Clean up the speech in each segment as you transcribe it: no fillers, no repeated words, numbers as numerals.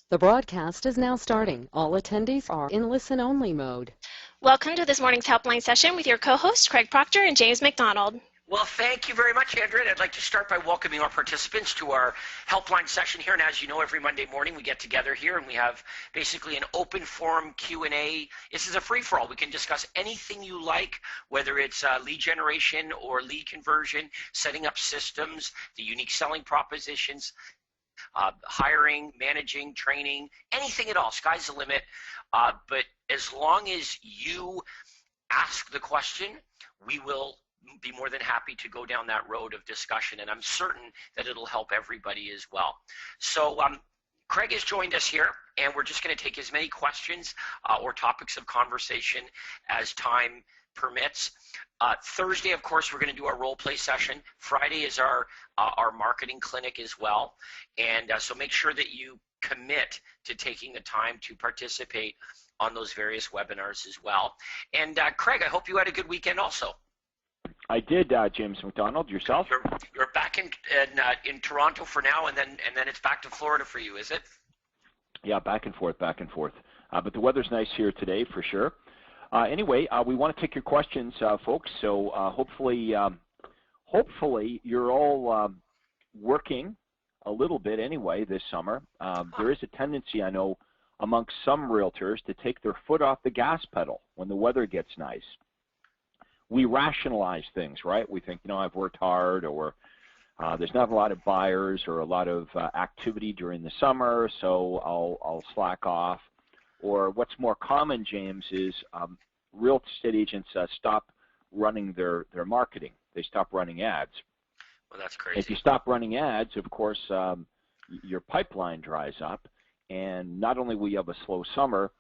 The broadcast is now starting. All attendees are in listen-only mode. Welcome to this morning's Helpline session with your co-hosts, Craig Proctor and James McDonald. Well, thank you very much, Andrea. And I'd like to start by welcoming our participants to our Helpline session here. And as you know, every Monday morning we get together here and we have basically an open forum Q&A. This is a free-for-all. We can discuss anything you like, whether it's lead generation or lead conversion, setting up systems, the unique selling propositions, hiring, managing, training, anything at all. Sky's the limit. But as long as you ask the question, we will be more than happy to go down that road of discussion, and I'm certain that it'll help everybody as well. So Craig has joined us here, and we're just going to take as many questions or topics of conversation as time permits. Thursday, of course, we're going to do our role play session. Friday is our marketing clinic as well, and so make sure that you commit to taking the time to participate on those various webinars as well. And Craig, I hope you had a good weekend also. I did, James McDonald. Yourself? You're back in Toronto for now, and then it's back to Florida for you, is it? Yeah, back and forth, back and forth. But the weather's nice here today for sure. Anyway, we want to take your questions, folks. So hopefully you're all working a little bit anyway this summer. There is a tendency, I know, amongst some realtors to take their foot off the gas pedal when the weather gets nice. We rationalize things, right? We think, I've worked hard, or there's not a lot of buyers or a lot of activity during the summer, so I'll slack off. Or what's more common, James, is real estate agents stop running their marketing. They stop running ads. Well, that's crazy. If you stop running ads, of course, your pipeline dries up, and not only will you have a slow summer,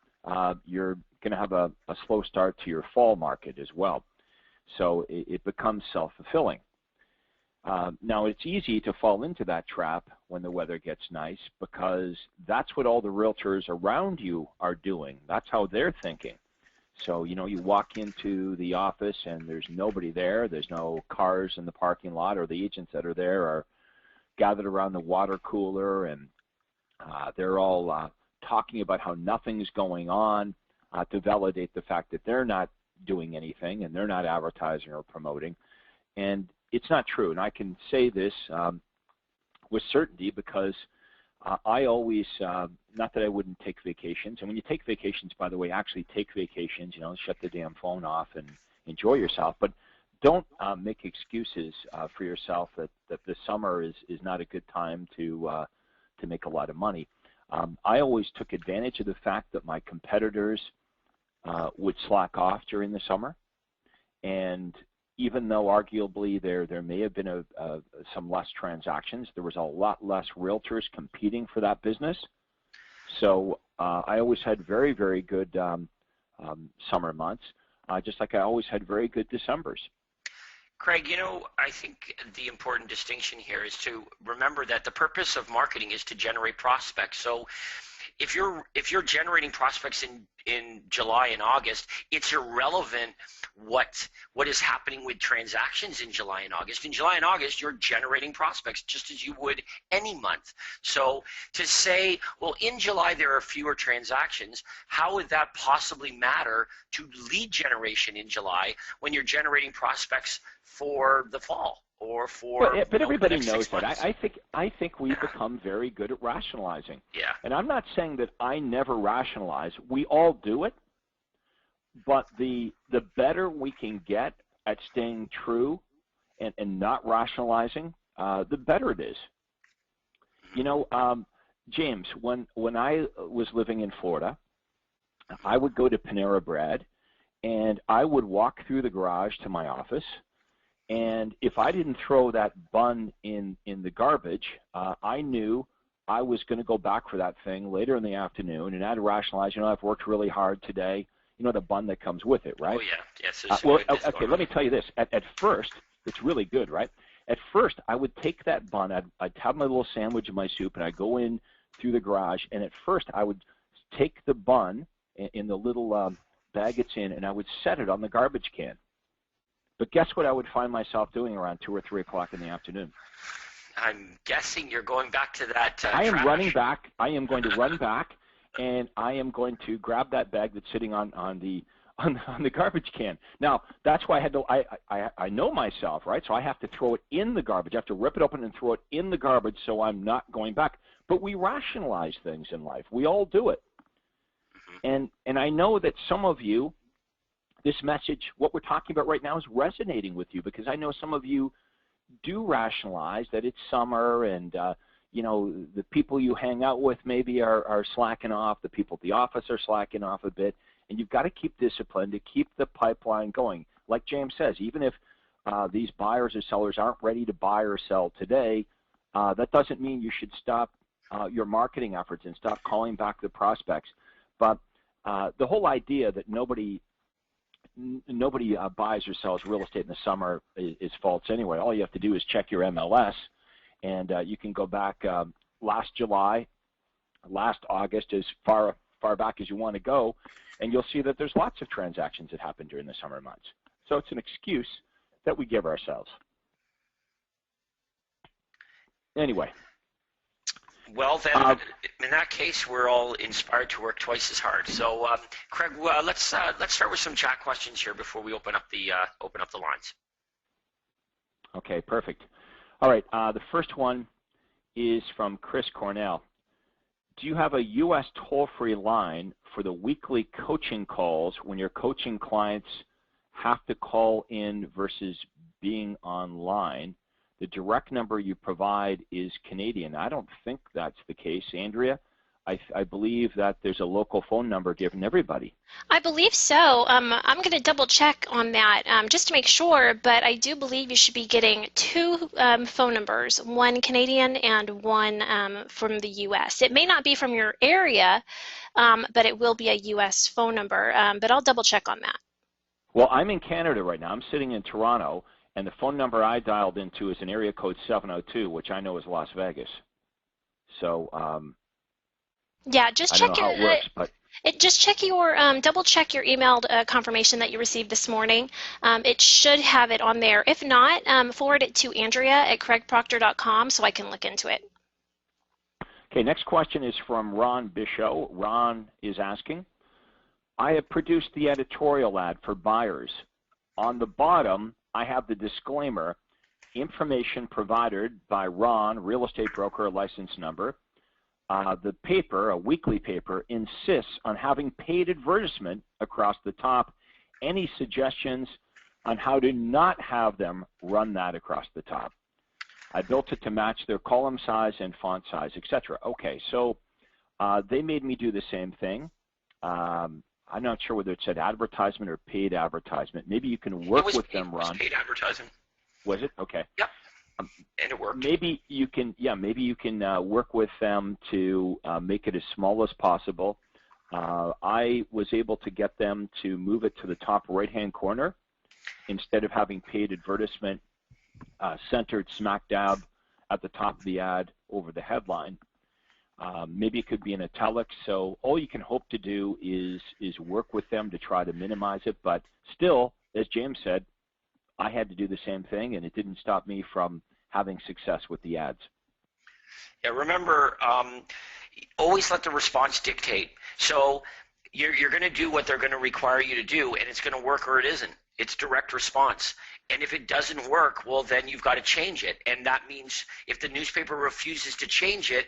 you're going to have a slow start to your fall market as well. So it becomes self-fulfilling. Now, it's easy to fall into that trap when the weather gets nice because that's what all the realtors around you are doing. That's how they're thinking. So, you walk into the office and there's nobody there. There's no cars in the parking lot, or the agents that are there are gathered around the water cooler, and they're all talking about how nothing's going on to validate the fact that they're not doing anything and they're not advertising or promoting. And it's not true. And I can say this with certainty because I always, not that I wouldn't take vacations. And when you take vacations, by the way, actually take vacations, shut the damn phone off and enjoy yourself. But don't make excuses for yourself that the summer is not a good time to make a lot of money. I always took advantage of the fact that my competitors would slack off during the summer, and even though arguably there may have been some less transactions, there was a lot less realtors competing for that business. So I always had very, very good summer months, just like I always had very good Decembers. Craig, I think the important distinction here is to remember that the purpose of marketing is to generate prospects. So if you're generating prospects in July and August, it's irrelevant what is happening with transactions in July and August. In July and August, you're generating prospects just as you would any month. So to say, well, in July there are fewer transactions, how would that possibly matter to lead generation in July when you're generating prospects for the fall? Or for but everybody knows that. I think we've become very good at rationalizing. Yeah. And I'm not saying that I never rationalize. We all do it. But the better we can get at staying true and not rationalizing, the better it is. James, when I was living in Florida, I would go to Panera Bread, and I would walk through the garage to my office. And if I didn't throw that bun in the garbage, I knew I was going to go back for that thing later in the afternoon, and I'd rationalize, I've worked really hard today. The bun that comes with it, right? Oh, yeah. Yes. Okay, let me tell you this. At first, it's really good, right? At first, I would take that bun, I'd have my little sandwich and my soup, and I'd go in through the garage, and at first, I would take the bun in the little bag it's in, and I would set it on the garbage can. But guess what I would find myself doing around 2 or 3 o'clock in the afternoon? I'm guessing you're going back to that I am trash. running back. I am going to run back, and I am going to grab that bag that's sitting on the garbage can. Now, that's why I had to. I know myself, right? So I have to throw it in the garbage. I have to rip it open and throw it in the garbage, so I'm not going back. But we rationalize things in life. We all do it. And I know that some of you, this message, what we're talking about right now, is resonating with you, because I know some of you do rationalize that it's summer, and you know, the people you hang out with maybe are slacking off. The people at the office are slacking off a bit, and you've got to keep discipline to keep the pipeline going. Like James says, even if these buyers or sellers aren't ready to buy or sell today, that doesn't mean you should stop your marketing efforts and stop calling back the prospects. But the whole idea that nobody buys or sells real estate in the summer is false anyway. All you have to do is check your MLS, and you can go back last July, last August, as far back as you want to go, and you'll see that there's lots of transactions that happen during the summer months. So it's an excuse that we give ourselves. Anyway. Well, then, in that case, we're all inspired to work twice as hard. So, Craig, let's start with some chat questions here before we open up the lines. Okay, perfect. All right, the first one is from Chris Cornell. Do you have a U.S. toll-free line for the weekly coaching calls when your coaching clients have to call in versus being online? The direct number you provide is Canadian. I don't think that's the case. Andrea, I believe that there's a local phone number given everybody. I believe so. I'm going to double check on that just to make sure, but I do believe you should be getting two phone numbers, one Canadian and one from the U.S. It may not be from your area, but it will be a U.S. phone number, but I'll double check on that. Well, I'm in Canada right now. I'm sitting in Toronto, and the phone number I dialed into is an area code 702, which I know is Las Vegas. So, yeah, just check your. It works, but Just check your double check your emailed confirmation that you received this morning. It should have it on there. If not, forward it to Andrea at craigproctor.com so I can look into it. Okay, next question is from Ron Bishop. Ron is asking, I have produced the editorial ad for buyers. On the bottom, I have the disclaimer, information provided by Ron, real estate broker, license number. The paper, a weekly paper, insists on having paid advertisement across the top. Any suggestions on how to not have them run that across the top? I built it to match their column size and font size, etc. Okay, so they made me do the same thing. I'm not sure whether it said advertisement or paid advertisement. Maybe you can work with them, Ron. It was paid advertisement. Was it? Okay. Yep. And it worked. Maybe you can, work with them to make it as small as possible. I was able to get them to move it to the top right-hand corner instead of having paid advertisement centered smack dab at the top of the ad over the headline. Maybe it could be in italics. So all you can hope to do is work with them to try to minimize it. But still, as James said, I had to do the same thing, and it didn't stop me from having success with the ads. Yeah, remember, always let the response dictate. So you're going to do what they're going to require you to do, and it's going to work or it isn't. It's direct response. And if it doesn't work, well, then you've got to change it. And that means if the newspaper refuses to change it,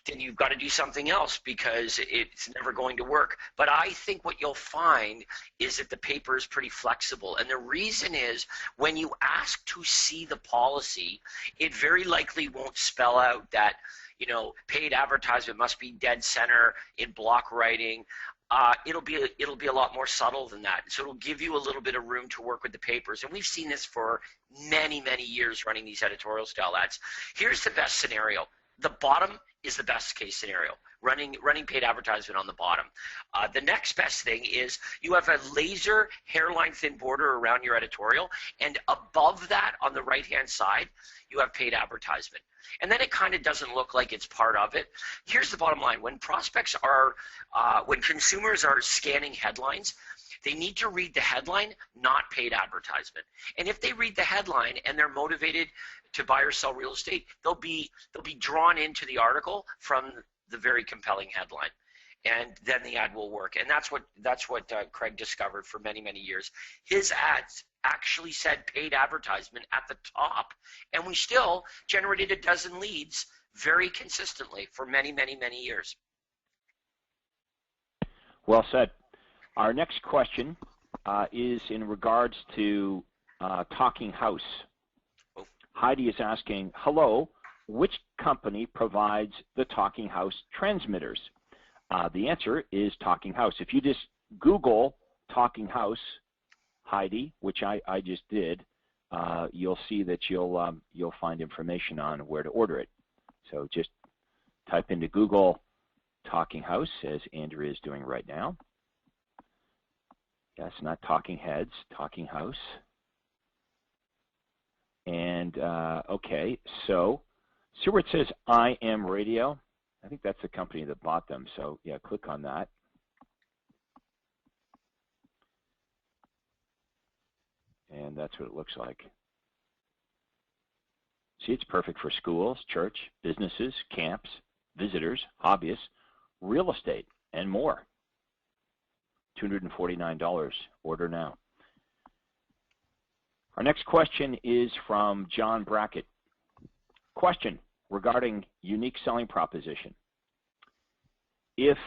then you've got to do something else because it's never going to work. But I think what you'll find is that the paper is pretty flexible. And the reason is when you ask to see the policy, it very likely won't spell out that, paid advertisement must be dead center in block writing. It'll be a lot more subtle than that. So it'll give you a little bit of room to work with the papers. And we've seen this for many, many years running these editorial style ads. Here's the best scenario. The bottom is the best case scenario, running paid advertisement on the bottom. The next best thing is you have a laser hairline thin border around your editorial, and above that on the right-hand side, you have paid advertisement. And then it kind of doesn't look like it's part of it. Here's the bottom line. When prospects are, when consumers are scanning headlines, They need to read the headline, not paid advertisement. And if they read the headline and they're motivated to buy or sell real estate, they'll be drawn into the article from the very compelling headline, and then the ad will work. And that's what Craig discovered for many, many years. His ads actually said paid advertisement at the top, and we still generated a dozen leads very consistently for many, many, many years. Well said. Our next question is in regards to Talking House. Heidi is asking, hello, which company provides the Talking House transmitters? The answer is Talking House. If you just Google Talking House, Heidi, which I just did, you'll see that you'll find information on where to order it. So just type into Google Talking House, as Andrea is doing right now. Yes, not Talking Heads, Talking House. And okay, so see where it says I Am Radio? I think that's the company that bought them. So yeah, click on that. And that's what it looks like. See, it's perfect for schools, church, businesses, camps, visitors, hobbyists, real estate, and more. $249. Order now. Our next question is from John Brackett. Question regarding unique selling proposition. If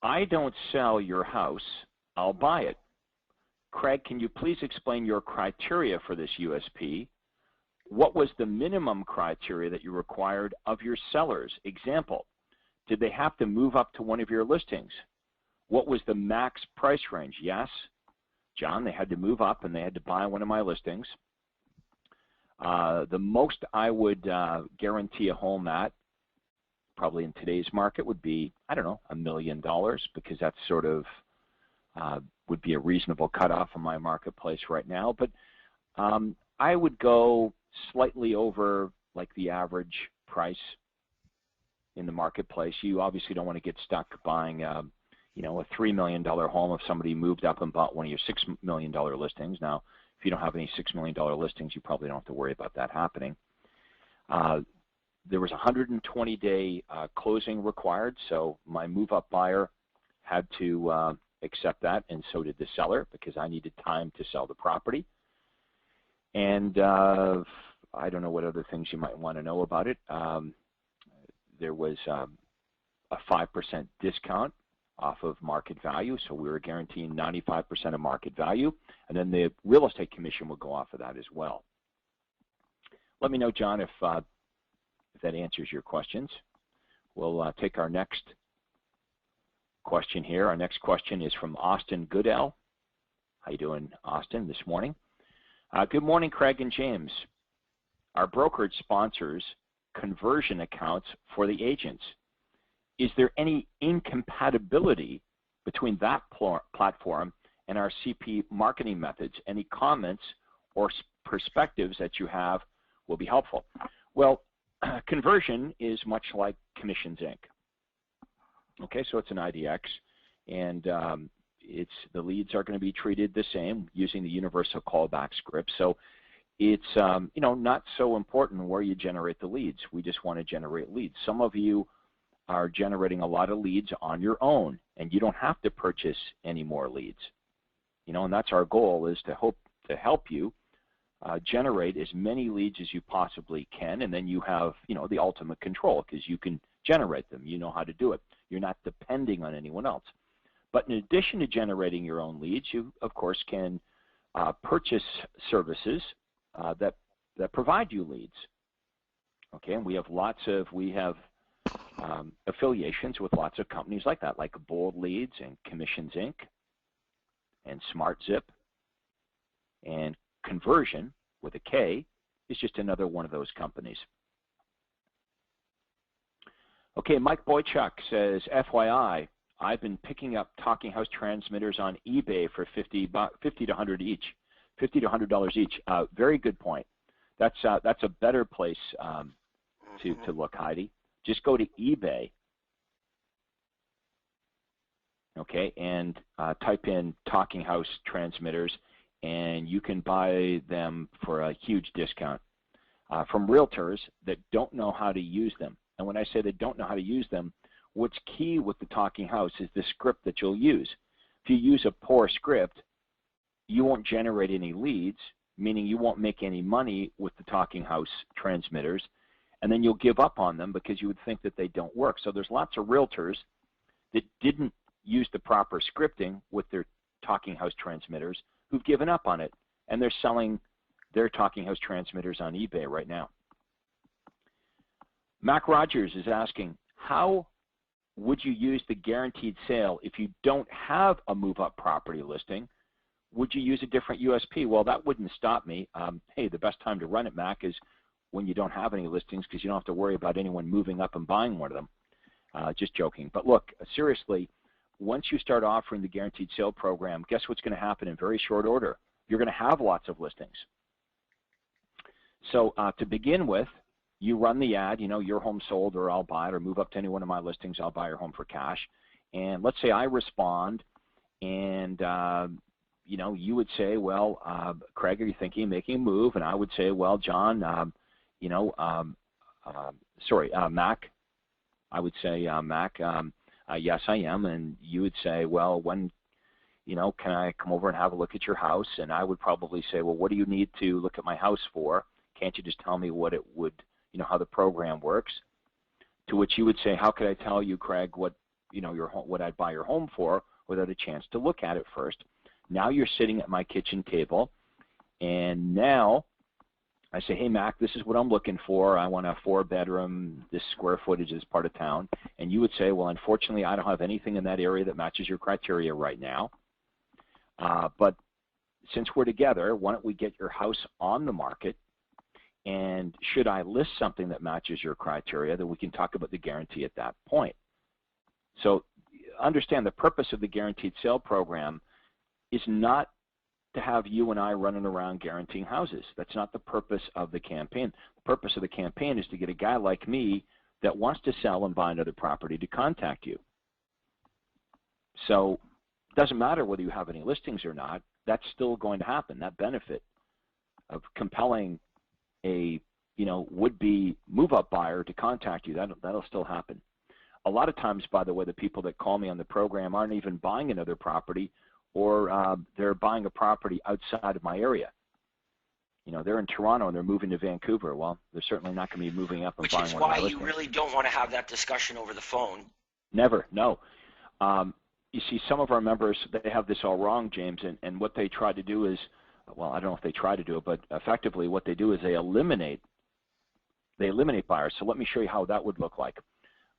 I don't sell your house, I'll buy it. Craig, can you please explain your criteria for this USP? What was the minimum criteria that you required of your sellers? Example, did they have to move up to one of your listings? What was the max price range? Yes, John, they had to move up and they had to buy one of my listings. The most I would guarantee a home at, probably in today's market, would be, I don't know, $1 million, because that's sort of would be a reasonable cutoff in my marketplace right now. But I would go slightly over like the average price in the marketplace. You obviously don't want to get stuck buying you know, a $3 million home if somebody moved up and bought one of your $6 million listings. Now, if you don't have any $6 million listings, you probably don't have to worry about that happening. There was a 120-day closing required, so my move-up buyer had to accept that, and so did the seller, because I needed time to sell the property. And I don't know what other things you might want to know about it. There was a 5% discount off of market value, so we were guaranteeing 95% of market value, and then the real estate commission would go off of that as well. Let me know, John, if that answers your questions. We'll take our next question here. Our next question is from Austin Goodell. How you doing, Austin, this morning? Good morning, Craig and James. Our brokerage sponsors conversion accounts for the agents. Is there any incompatibility between that platform and our CP marketing methods? Any comments or perspectives that you have will be helpful. Well, conversion is much like Commissions Inc. Okay, so it's an IDX, and the leads are going to be treated the same using the universal callback script. So it's you know, not so important where you generate the leads. We just want to generate leads. Some of you are generating a lot of leads on your own, and you don't have to purchase any more leads. You know, and that's our goal, is to help you generate as many leads as you possibly can, and then you have, you know, the ultimate control, because you can generate them. You know how to do it. You're not depending on anyone else. But in addition to generating your own leads, you of course can purchase services that provide you leads. Okay, and we have affiliations with lots of companies like that, like Bold Leads and Commissions Inc. and SmartZip, and Conversion with a K is just another one of those companies. Okay, Mike Boychuk says, FYI, I've been picking up Talking House transmitters on eBay for $50 to $100 each, $50 to $100 each. Very good point. That's a better place to look, Heidi. Just go to eBay okay, and type in talking house transmitters, and you can buy them for a huge discount from realtors that don't know how to use them. And when I say they don't know how to use them, what's key with the talking house is the script that you'll use. If you use a poor script, you won't generate any leads, meaning you won't make any money with the talking house transmitters, and then you'll give up on them because you would think that they don't work. So there's lots of realtors that didn't use the proper scripting with their talking house transmitters who've given up on it, and they're selling their talking house transmitters on eBay right now. Mac Rogers is asking, how would you use the guaranteed sale if you don't have a move-up property listing? Would you use a different USP? Well, that wouldn't stop me. Hey, the best time to run it, Mac, is when you don't have any listings because you don't have to worry about anyone moving up and buying one of them. Just joking. But look, seriously, once you start offering the guaranteed sale program, guess what's going to happen in very short order? You're going to have lots of listings. So to begin with, you run the ad, you know, your home sold, or I'll buy it, or move up to any one of my listings, I'll buy your home for cash. And let's say I respond, and you know, you would say, well, Craig, are you thinking of making a move? And I would say, well, John, you know, Mac, I would say, Mac, yes, I am. And you would say, well, when, you know, can I come over and have a look at your house? And I would probably say, well, what do you need to look at my house for? Can't you just tell me what it would, you know, how the program works? To which you would say, how could I tell you, Craig, what, you know, your home, what I'd buy your home for without a chance to look at it first? Now you're sitting at my kitchen table, and now I say, hey, Mac, this is what I'm looking for. I want a 4-bedroom, this square footage is part of town. And you would say, well, unfortunately, I don't have anything in that area that matches your criteria right now. But since we're together, why don't we get your house on the market? And should I list something that matches your criteria, then we can talk about the guarantee at that point. So understand the purpose of the guaranteed sale program is not to have you and I running around guaranteeing houses. That's not the purpose of the campaign. The purpose of the campaign is to get a guy like me that wants to sell and buy another property to contact you. So it doesn't matter whether you have any listings or not. That's still going to happen. That benefit of compelling a, you know, would-be move-up buyer to contact you, that'll still happen. A lot of times, by the way, the people that call me on the program aren't even buying another property, or they're buying a property outside of my area. You know, they're in Toronto and they're moving to Vancouver. Well, they're certainly not going to be moving up and buying one of my listings. Which is why you really don't want to have that discussion over the phone. Never, no. You see, some of our members, they have this all wrong, James, and what they try to do is, well, I don't know if they try to do it, but effectively what they do is they eliminate buyers. So let me show you how that would look like.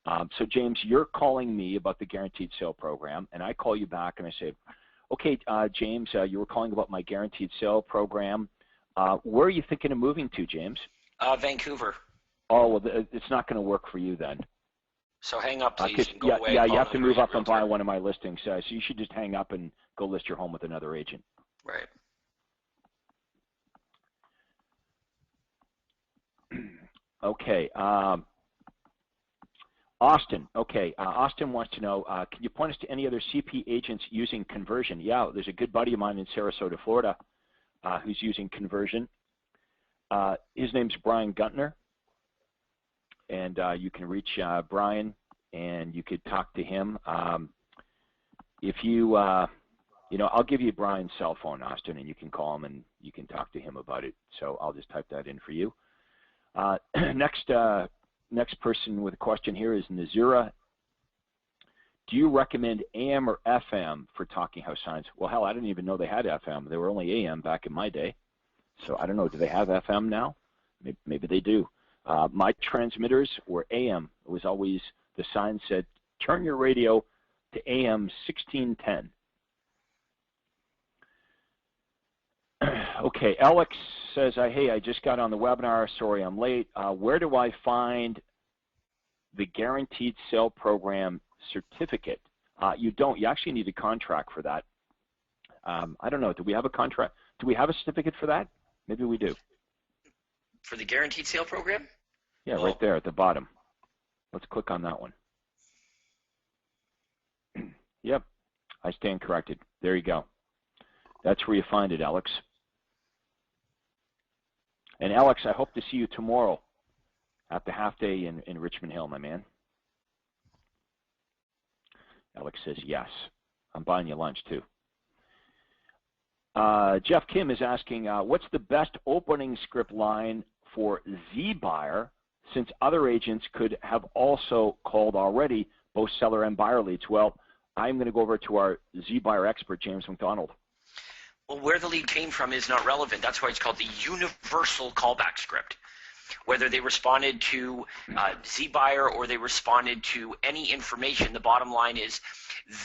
So James, you're calling me about the guaranteed sale program, and I call you back and I say, okay, James, you were calling about my guaranteed sale program. Where are you thinking of moving to, James? Vancouver. Oh, well, it's not going to work for you then. So hang up, please, and go away. Yeah, you have to move up and buy one of my listings. So you should just hang up and go list your home with another agent. Right. Okay. Austin. Okay. Austin wants to know, can you point us to any other CP agents using conversion? Yeah, there's a good buddy of mine in Sarasota, Florida, who's using conversion. His name's Brian Guntner. And you can reach Brian, and you could talk to him. If you, you know, I'll give you Brian's cell phone, Austin, and you can call him and you can talk to him about it. So I'll just type that in for you. Next person with a question here is Nazira. Do you recommend AM or FM for talking house signs? Well, hell, I didn't even know they had FM. They were only AM back in my day. So I don't know. Do they have FM now? Maybe they do. My transmitters were AM. It was always, the sign said, turn your radio to AM 1610. Okay, Alex says, hey, I just got on the webinar. Sorry, I'm late. Where do I find the Guaranteed Sale Program certificate? You don't. You actually need a contract for that. I don't know. Do we have a contract? Do we have a certificate for that? Maybe we do. For the Guaranteed Sale Program? Yeah, right there at the bottom. Let's click on that one. Yep. I stand corrected. There you go. That's where you find it, Alex. And Alex, I hope to see you tomorrow at the half day in Richmond Hill, my man. Alex says yes. I'm buying you lunch too. Jeff Kim is asking, what's the best opening script line for Z-Buyer, since other agents could have also called already, both seller and buyer leads? Well, I'm going to go over to our Z-Buyer expert, James McDonald. Well, where the lead came from is not relevant. That's why it's called the universal callback script. Whether they responded to Z-Buyer or they responded to any information, the bottom line is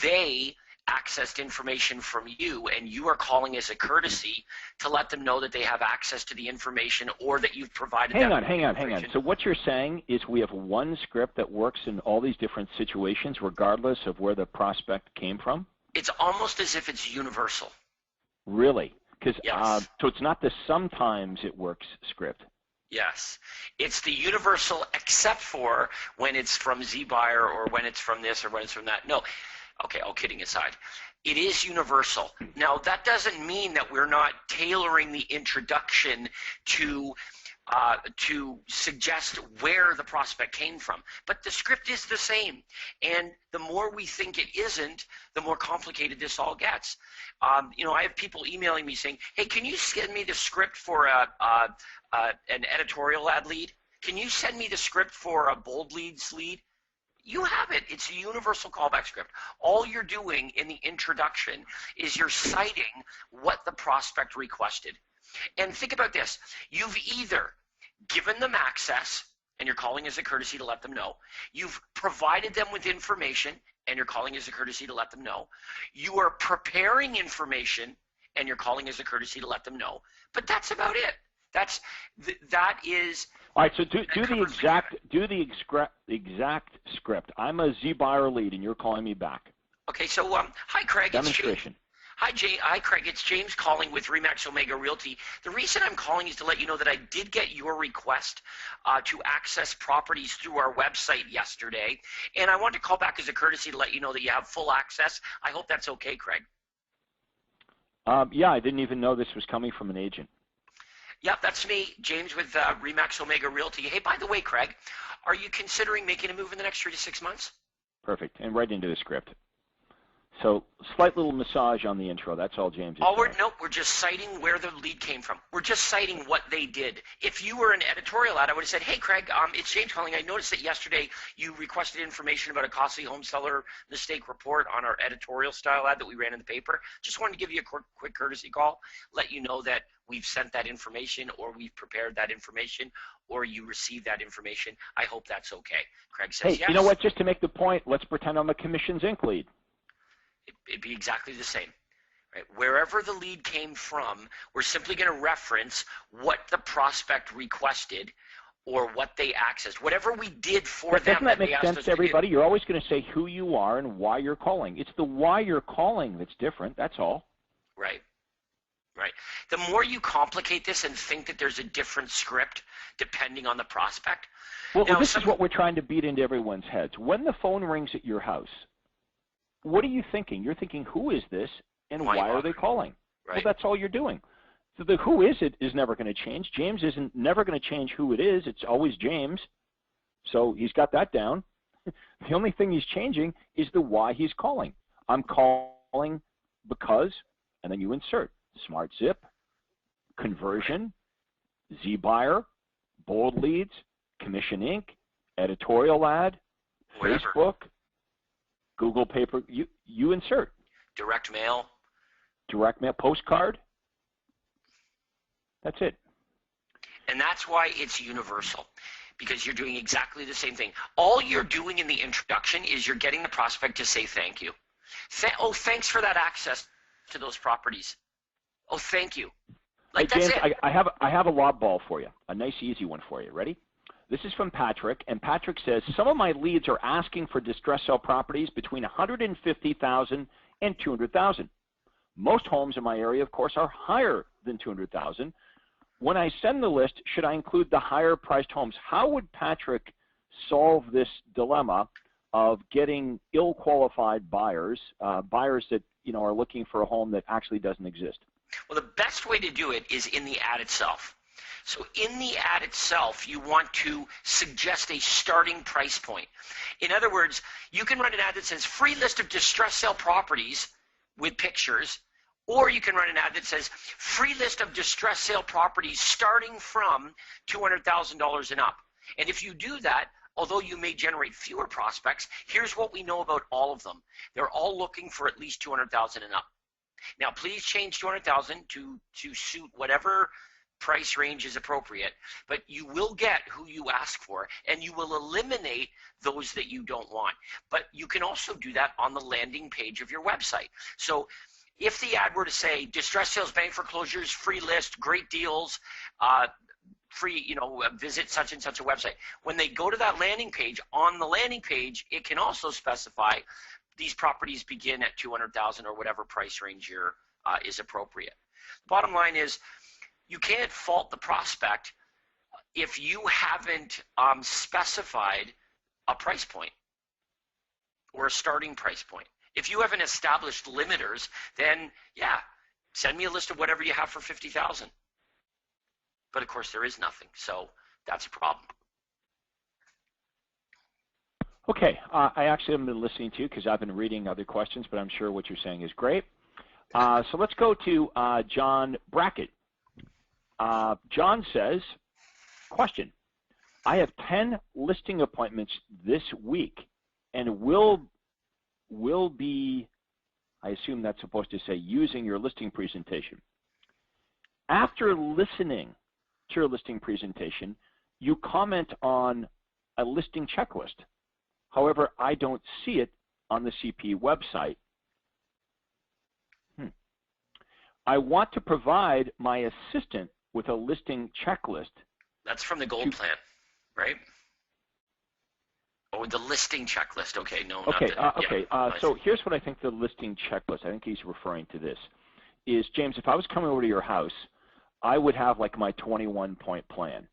they accessed information from you, and you are calling as a courtesy to let them know that they have access to the information or that you've provided them. Hang on. So what you're saying is we have one script that works in all these different situations regardless of where the prospect came from? It's almost as if it's universal. Really? Because yes. So it's not the sometimes it works script. Yes, it's the universal except for when it's from Z-Buyer or when it's from this or when it's from that. No, okay, all kidding aside, it is universal. Now, that doesn't mean that we're not tailoring the introduction to suggest where the prospect came from. But the script is the same. And the more we think it isn't, the more complicated this all gets. You know, I have people emailing me saying, hey, can you send me the script for an editorial ad lead? Can you send me the script for a bold leads lead? You have it. It's a universal callback script. All you're doing in the introduction is you're citing what the prospect requested. And think about this. You've either given them access, and you're calling as a courtesy to let them know. You've provided them with information, and you're calling as a courtesy to let them know. You are preparing information, and you're calling as a courtesy to let them know. But that's about it. That is. All right. So do the exact script. I'm a Z-Buyer lead, and you're calling me back. Okay. So hi, Craig. Demonstration. Hi, Craig. It's James calling with RE/MAX Omega Realty. The reason I'm calling is to let you know that I did get your request to access properties through our website yesterday, and I want to call back as a courtesy to let you know that you have full access. I hope that's okay, Craig. Yeah, I didn't even know this was coming from an agent. Yep, that's me, James with RE/MAX Omega Realty. Hey, by the way, Craig, are you considering making a move in the next 3 to 6 months? Perfect, and right into the script. So slight little massage on the intro. That's all James is doing. Nope, we're just citing where the lead came from. We're just citing what they did. If you were an editorial ad, I would have said, hey, Craig, it's James calling. I noticed that yesterday you requested information about a costly home seller mistake report on our editorial style ad that we ran in the paper. Just wanted to give you a quick courtesy call, let you know that we've sent that information or we've prepared that information or you received that information. I hope that's okay. Craig says hey, yes. You know what? Just to make the point, let's pretend I'm a Commissions Inc. lead. It'd be exactly the same. Right? Wherever the lead came from, we're simply going to reference what the prospect requested or what they accessed. Whatever we did for them. Doesn't that make sense to everybody? You're always going to say who you are and why you're calling. It's the why you're calling that's different. That's all. Right. Right. The more you complicate this and think that there's a different script depending on the prospect. Well, this is what we're trying to beat into everyone's heads. When the phone rings at your house, what are you thinking? You're thinking, who is this and why are they calling? Right. Well, that's all you're doing. So the who is it is never going to change. James isn't never going to change who it is. It's always James. So he's got that down. The only thing he's changing is the why he's calling. I'm calling because, and then you insert Smart Zip, conversion, Z-Buyer, bold leads, Commission Inc., editorial ad, Whatever. Facebook, Google paper, you insert. Direct mail. Direct mail, postcard. That's it. And that's why it's universal, because you're doing exactly the same thing. All you're doing in the introduction is you're getting the prospect to say thank you. Thanks for that access to those properties. Oh, thank you. Like, hey, that's James, it. I have a lob ball for you, a nice easy one for you. Ready? This is from Patrick, and Patrick says, some of my leads are asking for distress sale properties between $150,000 and $200,000. Most homes in my area, of course, are higher than $200,000. When I send the list, should I include the higher priced homes? How would Patrick solve this dilemma of getting ill-qualified buyers, buyers that are looking for a home that actually doesn't exist? Well, the best way to do it is in the ad itself. So in the ad itself, you want to suggest a starting price point. In other words, you can run an ad that says free list of distressed sale properties with pictures, or you can run an ad that says free list of distressed sale properties starting from $200,000 and up. And if you do that, although you may generate fewer prospects, here's what we know about all of them. They're all looking for at least $200,000 and up. Now, please change $200,000 to suit whatever price range is appropriate, but you will get who you ask for, and you will eliminate those that you don't want. But you can also do that on the landing page of your website. So if the ad were to say distressed sales, bank foreclosures, free list, great deals, free, visit such and such a website, when they go to that landing page, on the landing page, it can also specify these properties begin at $200,000 or whatever price range is appropriate. Bottom line is, you can't fault the prospect if you haven't specified a price point or a starting price point. If you haven't established limiters, then yeah, send me a list of whatever you have for $50,000. But of course, there is nothing, so that's a problem. Okay, I actually haven't been listening to you because I've been reading other questions, but I'm sure what you're saying is great. So let's go to John Brackett. John says, question, I have 10 listing appointments this week and will be, I assume that's supposed to say, using your listing presentation. After listening to your listing presentation, you comment on a listing checklist. However, I don't see it on the CP website. I want to provide my assistant with a listing checklist. That's from the gold plan, right? Oh, the listing checklist. Okay, no. Okay, not so here's what I think the listing checklist, I think he's referring to this, is, James, if I was coming over to your house, I would have like my 21-point plan,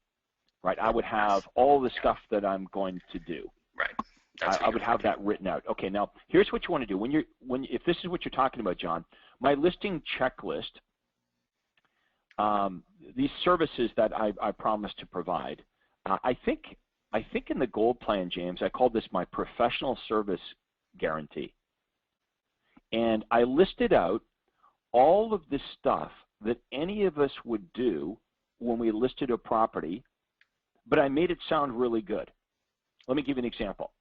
right? I would have all the stuff that I'm going to do. Right. I would have that written out. Okay, now here's what you want to do. If this is what you're talking about, John, my listing checklist, these services that I promised to provide, I think in the gold plan, James, I called this my professional service guarantee. And I listed out all of this stuff that any of us would do when we listed a property, but I made it sound really good. Let me give you an example.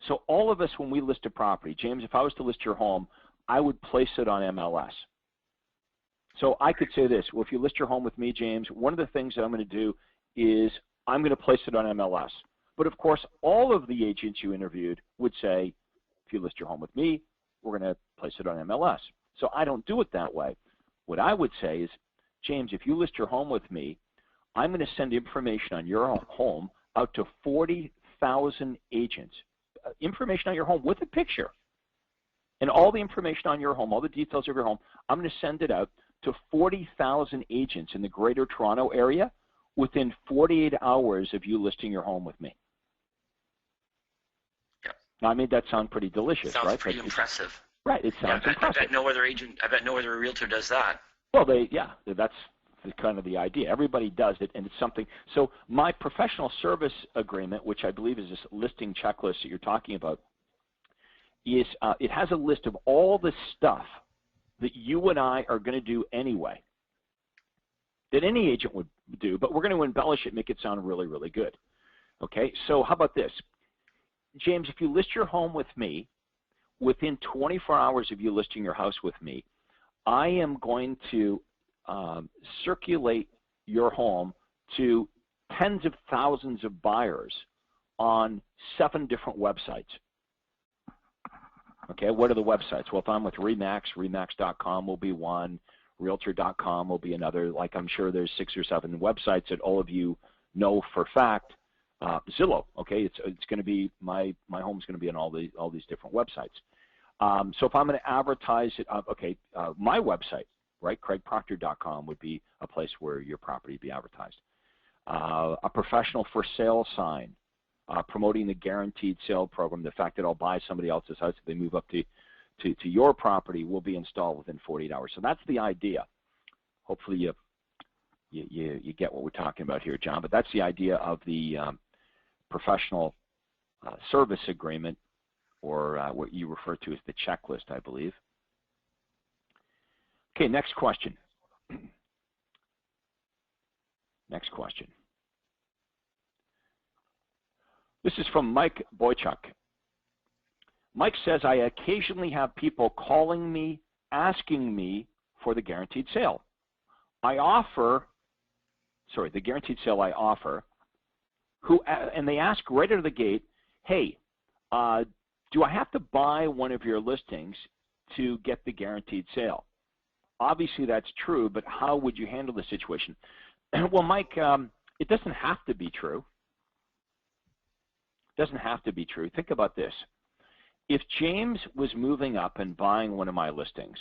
So all of us, when we list a property, James, if I was to list your home, I would place it on MLS. So I could say this, well, if you list your home with me, James, one of the things that I'm going to do is I'm going to place it on MLS. But of course, all of the agents you interviewed would say, if you list your home with me, we're going to place it on MLS. So I don't do it that way. What I would say is, James, if you list your home with me, I'm going to send information on your home out to 40,000 agents. Information on your home with a picture. And all the information on your home, all the details of your home, I'm going to send it out to 40,000 agents in the Greater Toronto area within 48 hours of you listing your home with me. Yep. Now, I made that sound pretty delicious, sounds right? Pretty impressive. Right, it sounds impressive. I bet no other realtor does that. Well, that's kind of the idea. Everybody does it, and it's something. So my professional service agreement, which I believe is this listing checklist that you're talking about, is it has a list of all the stuff that you and I are going to do anyway, that any agent would do, but we're going to embellish it, make it sound really, really good. Okay, so how about this? James, if you list your home with me, within 24 hours of you listing your house with me, I am going to circulate your home to tens of thousands of buyers on 7 different websites. Okay, what are the websites? Well, if I'm with RE/MAX, remax.com will be one, realtor.com will be another. Like, I'm sure there's 6 or 7 websites that all of you know for fact. Zillow, okay, it's going to be, my home's going to be on all these different websites. So if I'm going to advertise it, my website, right, craigproctor.com would be a place where your property would be advertised. A professional for sale sign, promoting the guaranteed sale program, the fact that I'll buy somebody else's house if they move up to your property will be installed within 48 hours. So that's the idea. Hopefully you get what we're talking about here, John. But that's the idea of the professional service agreement, or what you refer to as the checklist, I believe. Okay, next question. Next question. This is from Mike Boychuk. Mike says, I occasionally have people calling me, asking me for the guaranteed sale. The guaranteed sale I offer, and they ask right out of the gate, hey, do I have to buy one of your listings to get the guaranteed sale? Obviously that's true, but how would you handle the situation? Well, Mike, it doesn't have to be true. It doesn't have to be true. Think about this. If James was moving up and buying one of my listings,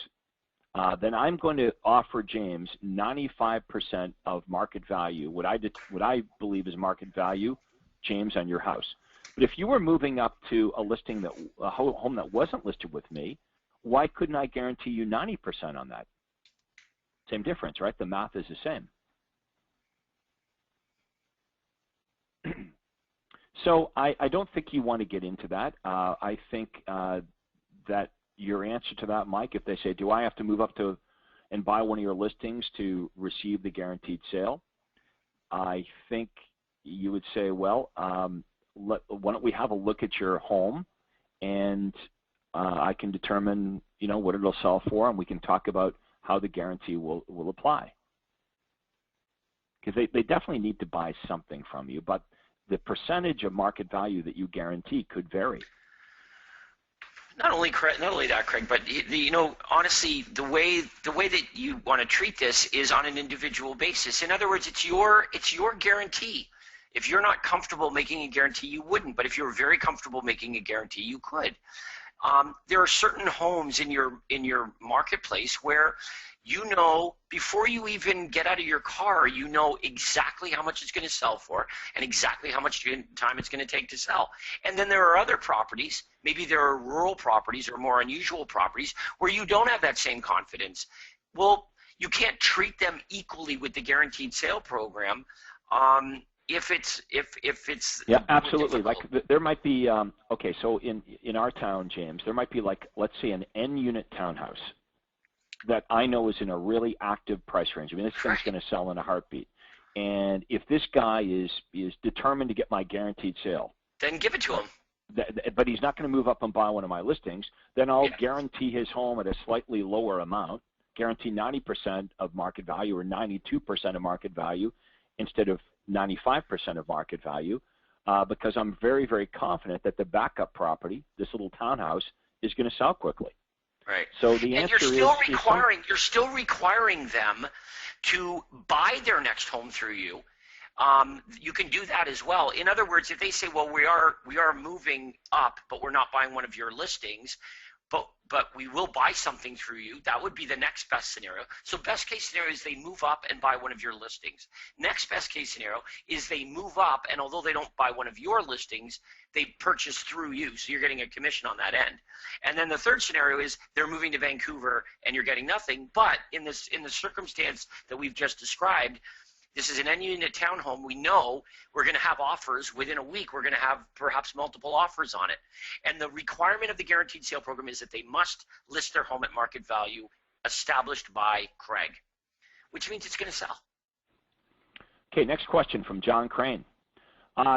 then I'm going to offer James 95% of market value, what I believe is market value, James, on your house. But if you were moving up to a home that wasn't listed with me, why couldn't I guarantee you 90% on that? Same difference, right? The math is the same. So I don't think you want to get into that. I think that your answer to that, Mike, if they say, do I have to move up to and buy one of your listings to receive the guaranteed sale? I think you would say, well, why don't we have a look at your home, and I can determine, what it'll sell for, and we can talk about how the guarantee will apply. Because they definitely need to buy something from you, but the percentage of market value that you guarantee could vary. Not only that, Craig, but honestly, the way that you want to treat this is on an individual basis. In other words, it's your guarantee. If you're not comfortable making a guarantee, you wouldn't. But if you're very comfortable making a guarantee, you could. There are certain homes in your marketplace where before you even get out of your car, you know exactly how much it's going to sell for and exactly how much time it's going to take to sell. And then there are other properties, maybe there are rural properties or more unusual properties, where you don't have that same confidence. Well, you can't treat them equally with the guaranteed sale program. If it's yeah, absolutely. Like there might be okay, so in our town, James, there might be, like, let's say an N-unit townhouse that I know is in a really active price range. I mean, this thing's going to sell in a heartbeat. And if this guy is determined to get my guaranteed sale, then give it to him. But he's not going to move up and buy one of my listings, then I'll guarantee his home at a slightly lower amount, guarantee 90% of market value or 92% of market value instead of 95% of market value, because I'm very, very confident that the backup property, this little townhouse, is going to sell quickly. Right. So the answer you're still requiring them to buy their next home through you. You can do that as well. In other words, if they say, well, we are moving up, but we're not buying one of your listings, but we will buy something through you, that would be the next best scenario. So best case scenario is they move up and buy one of your listings. Next best case scenario is they move up, and although they don't buy one of your listings, they purchase through you, so you're getting a commission on that end. And then the third scenario is they're moving to Vancouver and you're getting nothing. But in the circumstance that we've just described, this is an N-unit townhome. We know we're going to have offers within a week. We're going to have perhaps multiple offers on it. And the requirement of the guaranteed sale program is that they must list their home at market value established by Craig, which means it's going to sell. Okay, next question from John Crane.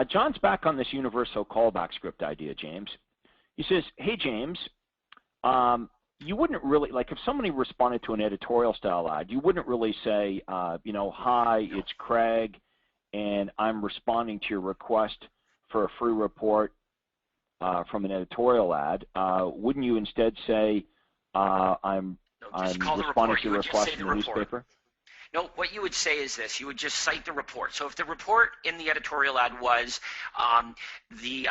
John's back on this universal callback script idea, James. He says, hey, James, you wouldn't really, like if somebody responded to an editorial style ad, you wouldn't really say, hi, it's Craig, and I'm responding to your request for a free report from an editorial ad. Wouldn't you instead say, I'm responding to your request from the newspaper? No, what you would say is this. You would just cite the report. So if the report in the editorial ad was the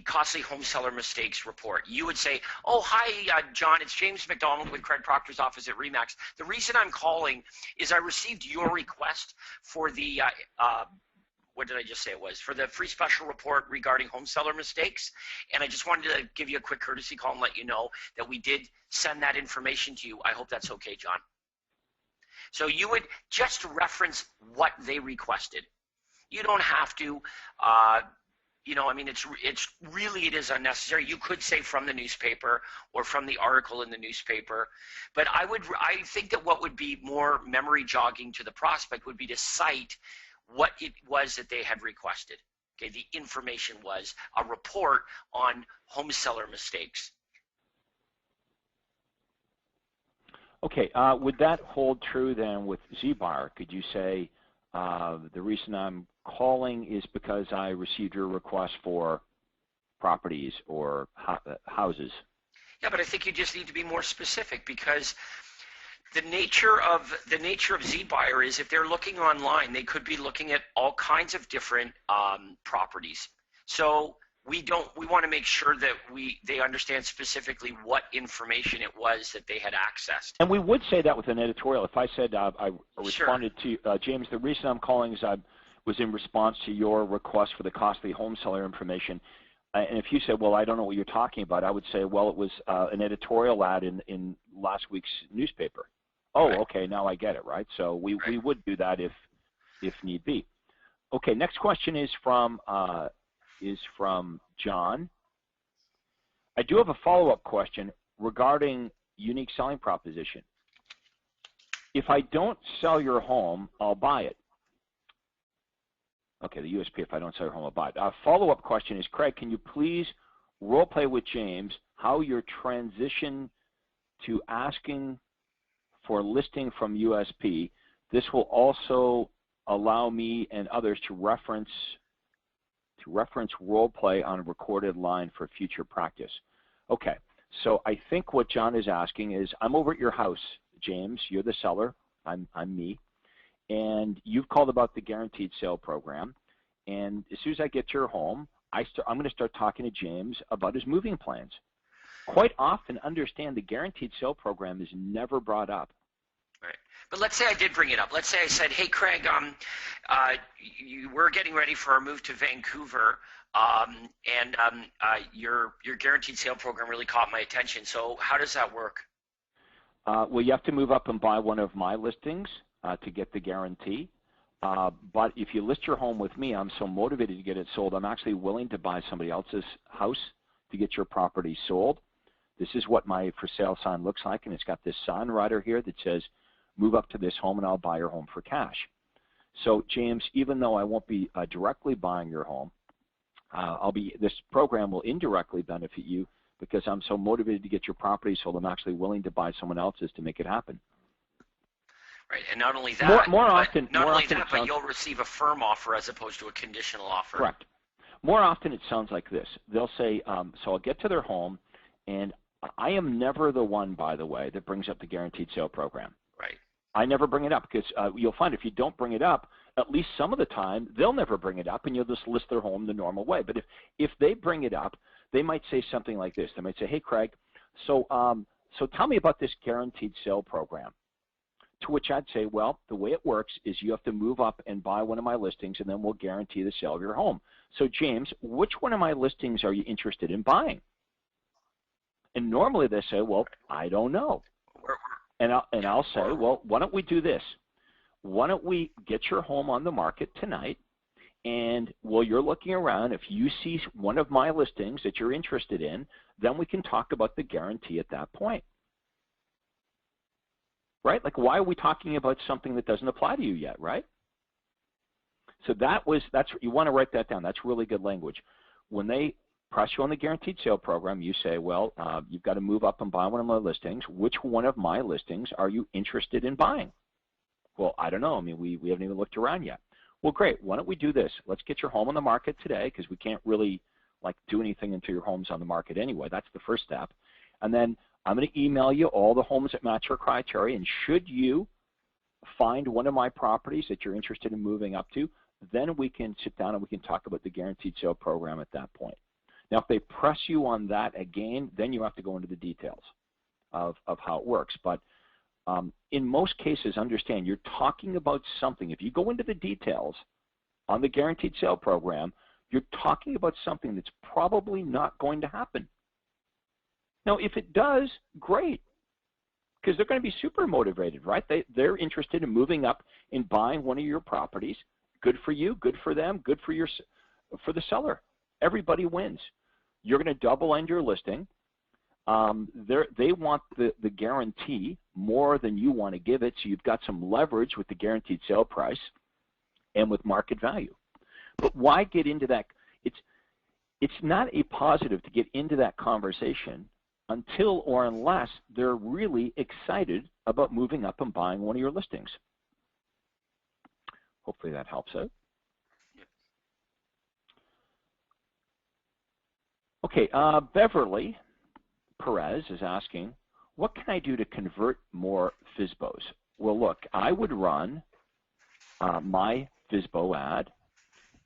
costly home seller mistakes report, you would say, oh, hi, John, it's James McDonald with Craig Proctor's office at RE/MAX. The reason I'm calling is I received your request for the what did I just say it was? For the free special report regarding home seller mistakes. And I just wanted to give you a quick courtesy call and let you know that we did send that information to you. I hope that's okay, John. So you would just reference what they requested. You don't have to, you know, I mean, it's really, it is unnecessary. You could say from the newspaper or from the article in the newspaper, but I think that what would be more memory jogging to the prospect would be to cite what it was that they had requested. Okay, the information was a report on home seller mistakes. Okay, would that hold true then with ZBuyer? Could you say the reason I'm calling is because I received your request for properties or houses? Yeah, but I think you just need to be more specific, because the nature of ZBuyer is if they're looking online, they could be looking at all kinds of different properties. So we want to make sure that they understand specifically what information it was that they had accessed. And we would say that with an editorial. If I said I responded Sure. to James, the reason I'm calling is I was in response to your request for the costly home seller information. And if you said, well, I don't know what you're talking about, I would say, well, it was an editorial ad in last week's newspaper. Oh, Right. okay, now I get it, right? So we Right. would do that if need be. Okay, next question is from John. I do have a follow-up question regarding unique selling proposition. If I don't sell your home, I'll buy it. Okay, the USP, if I don't sell your home, I'll buy it. Follow-up question is, Craig, can you please role play with James how your transition to asking for listing from USP? This will also allow me and others to reference role play on a recorded line for future practice. Okay, so I think what John is asking is, I'm over at your house, James. You're the seller. I'm me. And you've called about the guaranteed sale program. And as soon as I get to your home, I'm going to start talking to James about his moving plans. Quite often, understand the guaranteed sale program is never brought up. Right. But let's say I did bring it up. Let's say I said, hey, Craig, we're getting ready for our move to Vancouver, and your guaranteed sale program really caught my attention. So how does that work? Well, you have to move up and buy one of my listings to get the guarantee. But if you list your home with me, I'm so motivated to get it sold, I'm actually willing to buy somebody else's house to get your property sold. This is what my for sale sign looks like, and it's got this sign rider here that says, move up to this home and I'll buy your home for cash. So James, even though I won't be directly buying your home, this program will indirectly benefit you because I'm so motivated to get your property sold, I'm actually willing to buy someone else's to make it happen. Right, and not only that, but you'll receive a firm offer as opposed to a conditional offer. Correct. More often it sounds like this. They'll say, so I'll get to their home, and I am never the one, by the way, that brings up the guaranteed sale program. Right. I never bring it up because you'll find if you don't bring it up, at least some of the time, they'll never bring it up, and you'll just list their home the normal way. But if they bring it up, they might say something like this. They might say, hey, Craig, so tell me about this guaranteed sale program. To which I'd say, well, the way it works is you have to move up and buy one of my listings, and then we'll guarantee the sale of your home. So, James, which one of my listings are you interested in buying? And normally they say, well, I don't know. And I'll say, well, why don't we do this? Why don't we get your home on the market tonight, and while you're looking around, if you see one of my listings that you're interested in, then we can talk about the guarantee at that point. Right? Like, why are we talking about something that doesn't apply to you yet, right? So that's you want to write that down. That's really good language. When they press you on the guaranteed sale program, you say, well, you've got to move up and buy one of my listings. Which one of my listings are you interested in buying? Well, I don't know. I mean, we haven't even looked around yet. Well, great. Why don't we do this? Let's get your home on the market today, because we can't really do anything until your home's on the market anyway. That's the first step. And then I'm going to email you all the homes that match your criteria, and should you find one of my properties that you're interested in moving up to, then we can sit down and we can talk about the guaranteed sale program at that point. Now, if they press you on that again, then you have to go into the details of how it works. But in most cases, understand, you're talking about something. If you go into the details, on the guaranteed sale program, you're talking about something that's probably not going to happen. Now, if it does, great, because they're going to be super motivated, right? They're interested in moving up and buying one of your properties. Good for you, good for them, good for the seller. Everybody wins. You're going to double end your listing. They want the guarantee more than you want to give it, so you've got some leverage with the guaranteed sale price and with market value. But why get into that? It's not a positive to get into that conversation until or unless they're really excited about moving up and buying one of your listings. Hopefully that helps out. Okay, Beverly Perez is asking, what can I do to convert more FSBOs? Well, look, I would run my FSBO ad,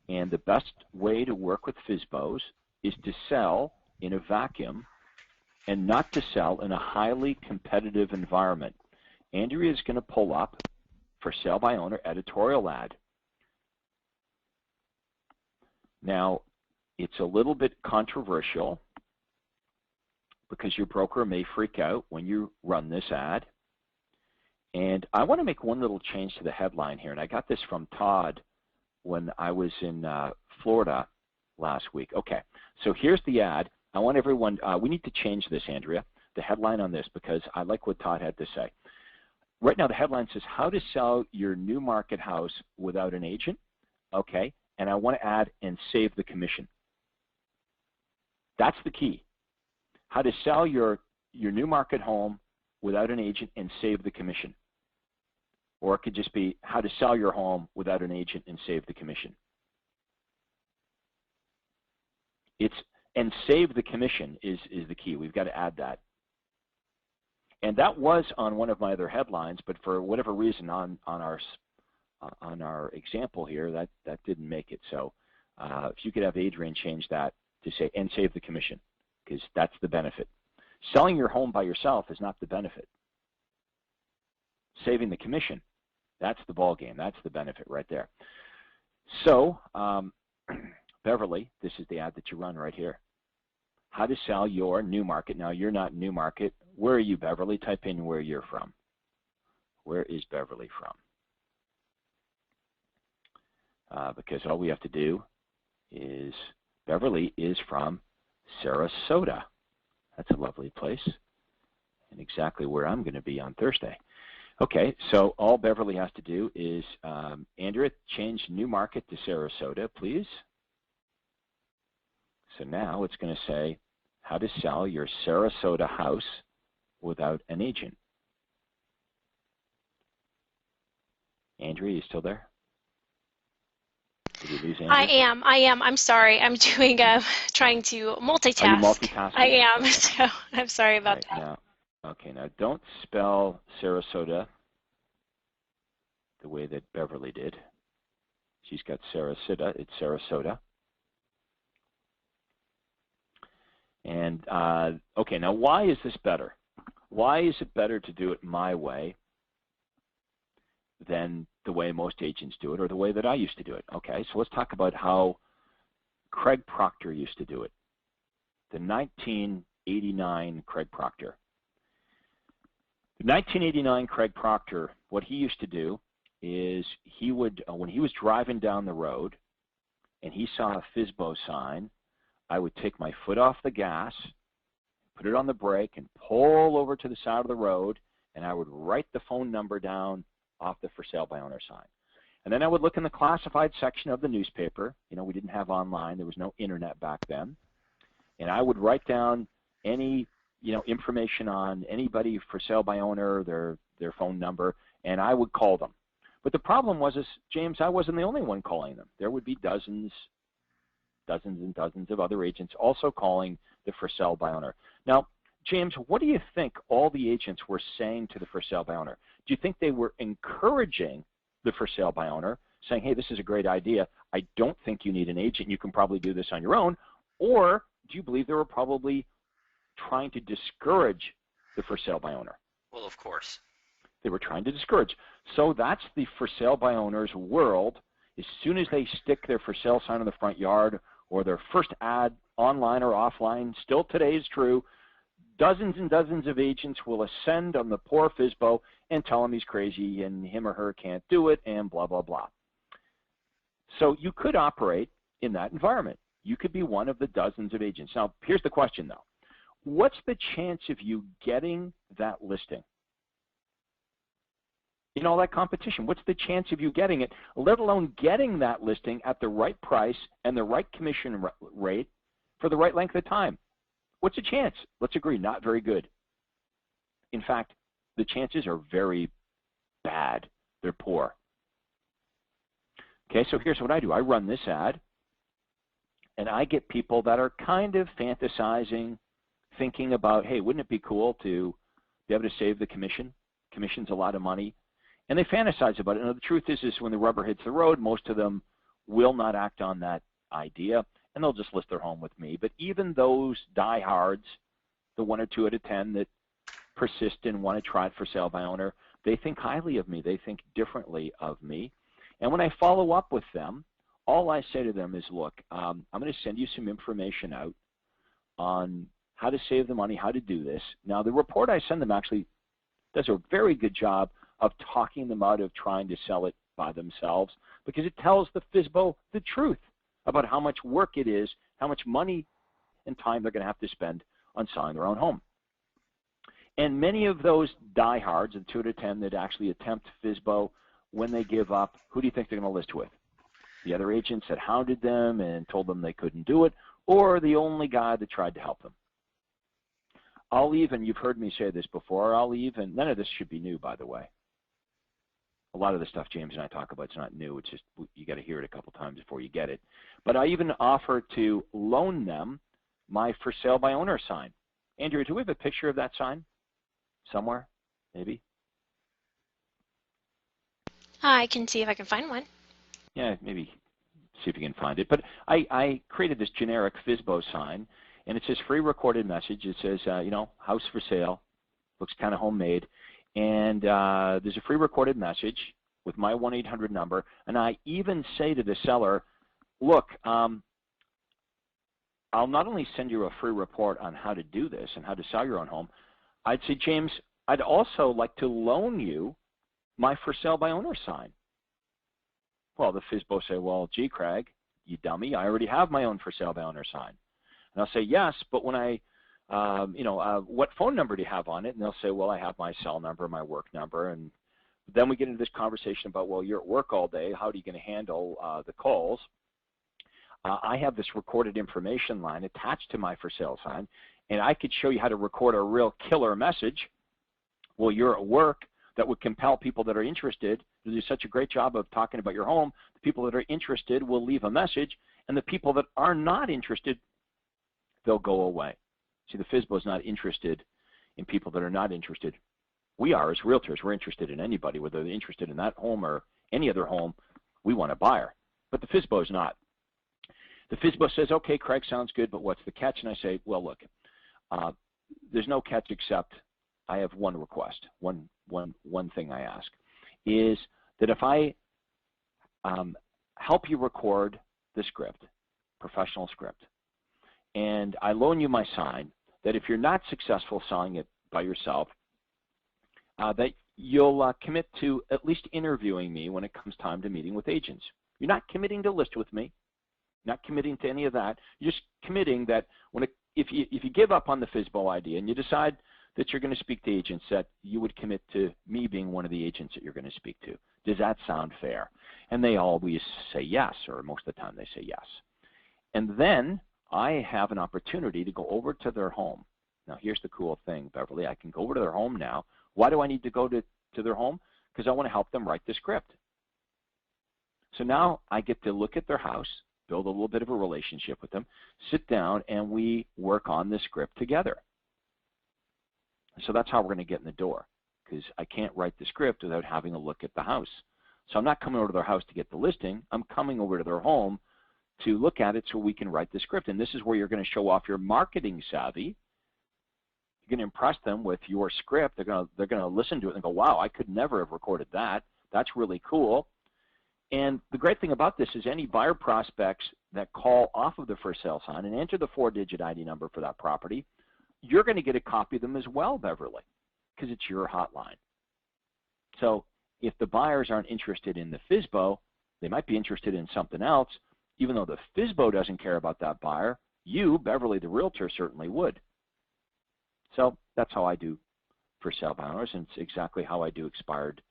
and the best way to work with FSBOs is to sell in a vacuum and not to sell in a highly competitive environment. Andrea is going to pull up for sale by owner editorial ad. Now, it's a little bit controversial because your broker may freak out when you run this ad. And I want to make one little change to the headline here, and I got this from Todd when I was in Florida last week. Okay, so here's the ad. I want everyone, we need to change this, Andrea, the headline on this, because I like what Todd had to say. Right now the headline says, how to sell your new market house without an agent. Okay, and I want to add and save the commission. That's the key. How to sell your new market home without an agent and save the commission. Or it could just be how to sell your home without an agent and save the commission. And save the commission is the key. We've got to add that. And that was on one of my other headlines, but for whatever reason on our example here, that didn't make it. So if you could have Adrian change that to say, and save the commission, because that's the benefit. Selling your home by yourself is not the benefit. Saving the commission, that's the ball game. That's the benefit right there. So Beverly, this is the ad that you run right here. How to sell your new market. Now, you're not new market. Where are you, Beverly? Type in where you're from. Where is Beverly from? Because all we have to do is, Beverly is from Sarasota. That's a lovely place, and exactly where I'm going to be on Thursday. Okay, so all Beverly has to do is, Andrea, change new market to Sarasota, please. So now it's going to say how to sell your Sarasota house without an agent. Andrea, you still there? Did we lose Andrea? I am. I'm sorry. I'm doing, trying to multitask. Are you multitasking? I am, Okay. so I'm sorry about that. Now, okay, now don't spell Sarasota the way that Beverly did. She's got Sarasota. It's Sarasota. And, okay, now why is this better? Why is it better to do it my way than the way most agents do it or the way that I used to do it? Okay, so let's talk about how Craig Proctor used to do it. The 1989 Craig Proctor. The 1989 Craig Proctor, what he used to do is he would, when he was driving down the road and he saw a FSBO sign, I would take my foot off the gas, put it on the brake, and pull over to the side of the road, and I would write the phone number down off the for sale by owner sign. And then I would look in the classified section of the newspaper. You know, we didn't have online. There was no internet back then. And I would write down any, you know, information on anybody for sale by owner, their phone number, and I would call them. But the problem was, James, I wasn't the only one calling them. There would be dozens and dozens of other agents also calling the for sale by owner. Now, James, what do you think all the agents were saying to the for sale by owner? Do you think they were encouraging the for sale by owner, saying, hey, this is a great idea. I don't think you need an agent. You can probably do this on your own. Or do you believe they were probably trying to discourage the for sale by owner? Well, of course. They were trying to discourage. So that's the for sale by owner's world, as soon as they stick their for sale sign in the front yard or their first ad online or offline, still today is true, dozens and dozens of agents will ascend on the poor FSBO and tell him he's crazy and him or her can't do it and blah, blah, blah. So you could operate in that environment. You could be one of the dozens of agents. Now, here's the question, though. What's the chance of you getting that listing? In all that competition, what's the chance of you getting it, let alone getting that listing at the right price and the right commission rate for the right length of time? What's the chance? Let's agree, not very good. In fact, the chances are very bad. They're poor. Okay, so here's what I do. I run this ad, and I get people that are kind of fantasizing, thinking about, hey, wouldn't it be cool to be able to save the commission? Commission's a lot of money. And they fantasize about it. And the truth is when the rubber hits the road, most of them will not act on that idea, and they'll just list their home with me. But even those diehards, the 1 or 2 out of 10 that persist and want to try it for sale by owner, they think highly of me. They think differently of me. And when I follow up with them, all I say to them is, look, I'm going to send you some information out on how to save the money, how to do this. Now, the report I send them actually does a very good job of talking them out of trying to sell it by themselves, because it tells the FSBO the truth about how much work it is, how much money and time they're going to have to spend on selling their own home. And many of those diehards, the 2 out of 10 that actually attempt FSBO, when they give up, who do you think they're going to list with? The other agents that hounded them and told them they couldn't do it, or the only guy that tried to help them? I'll even, you've heard me say this before, I'll even, none of this should be new, by the way. A lot of the stuff James and I talk about is not new. It's just you got to hear it a couple times before you get it. But I even offer to loan them my for sale by owner sign. Andrew, do we have a picture of that sign somewhere? Maybe? I can see if I can find one. Yeah, maybe see if you can find it. But I created this generic FSBO sign, and it says free recorded message. It says, you know, house for sale. Looks kind of homemade. And there's a free recorded message with my 1-800 number. And I even say to the seller, look, I'll not only send you a free report on how to do this and how to sell your own home, I'd say, James, I'd also like to loan you my for sale by owner sign. Well, the FSBO say, well, gee, Craig, you dummy, I already have my own for sale by owner sign. And I'll say, yes, but when I what phone number do you have on it? And they'll say, well, I have my cell number, my work number. And then we get into this conversation about, well, you're at work all day. How are you going to handle the calls? I have this recorded information line attached to my for sale sign, and I could show you how to record a real killer message. Well, you're at work. That would compel people that are interested to do such a great job of talking about your home. The people that are interested will leave a message, and the people that are not interested, they'll go away. See, the FSBO is not interested in people that are not interested. We are, as realtors, we're interested in anybody, whether they're interested in that home or any other home. We want a buyer, but the FSBO is not. The FSBO says, okay, Craig, sounds good, but what's the catch? And I say, well, look, there's no catch except I have one request, one thing I ask, is that if I help you record the script, professional script, and I loan you my sign, that if you're not successful selling it by yourself, that you'll commit to at least interviewing me when it comes time to meeting with agents. You're not committing to list with me, not committing to any of that. You're just committing that if you give up on the FSBO idea and you decide that you're going to speak to agents, that you would commit to me being one of the agents that you're going to speak to. Does that sound fair? And they always say yes, or most of the time they say yes. And then I have an opportunity to go over to their home. Now, here's the cool thing, Beverly. I can go over to their home now. Why do I need to go to their home? Because I want to help them write the script. So now I get to look at their house, build a little bit of a relationship with them, sit down, and we work on the script together. So that's how we're going to get in the door, because I can't write the script without having a look at the house. So I'm not coming over to their house to get the listing. I'm coming over to their home to look at it so we can write the script. And this is where you're going to show off your marketing savvy. You're going to impress them with your script. They're going to listen to it and go, wow, I could never have recorded that. That's really cool. And the great thing about this is any buyer prospects that call off of the for sale sign and enter the 4-digit ID number for that property, you're going to get a copy of them as well, Beverly, because it's your hotline. So if the buyers aren't interested in the FSBO, they might be interested in something else. Even though the FSBO doesn't care about that buyer, you, Beverly, the realtor, certainly would. So that's how I do for sale by owners, and it's exactly how I do expired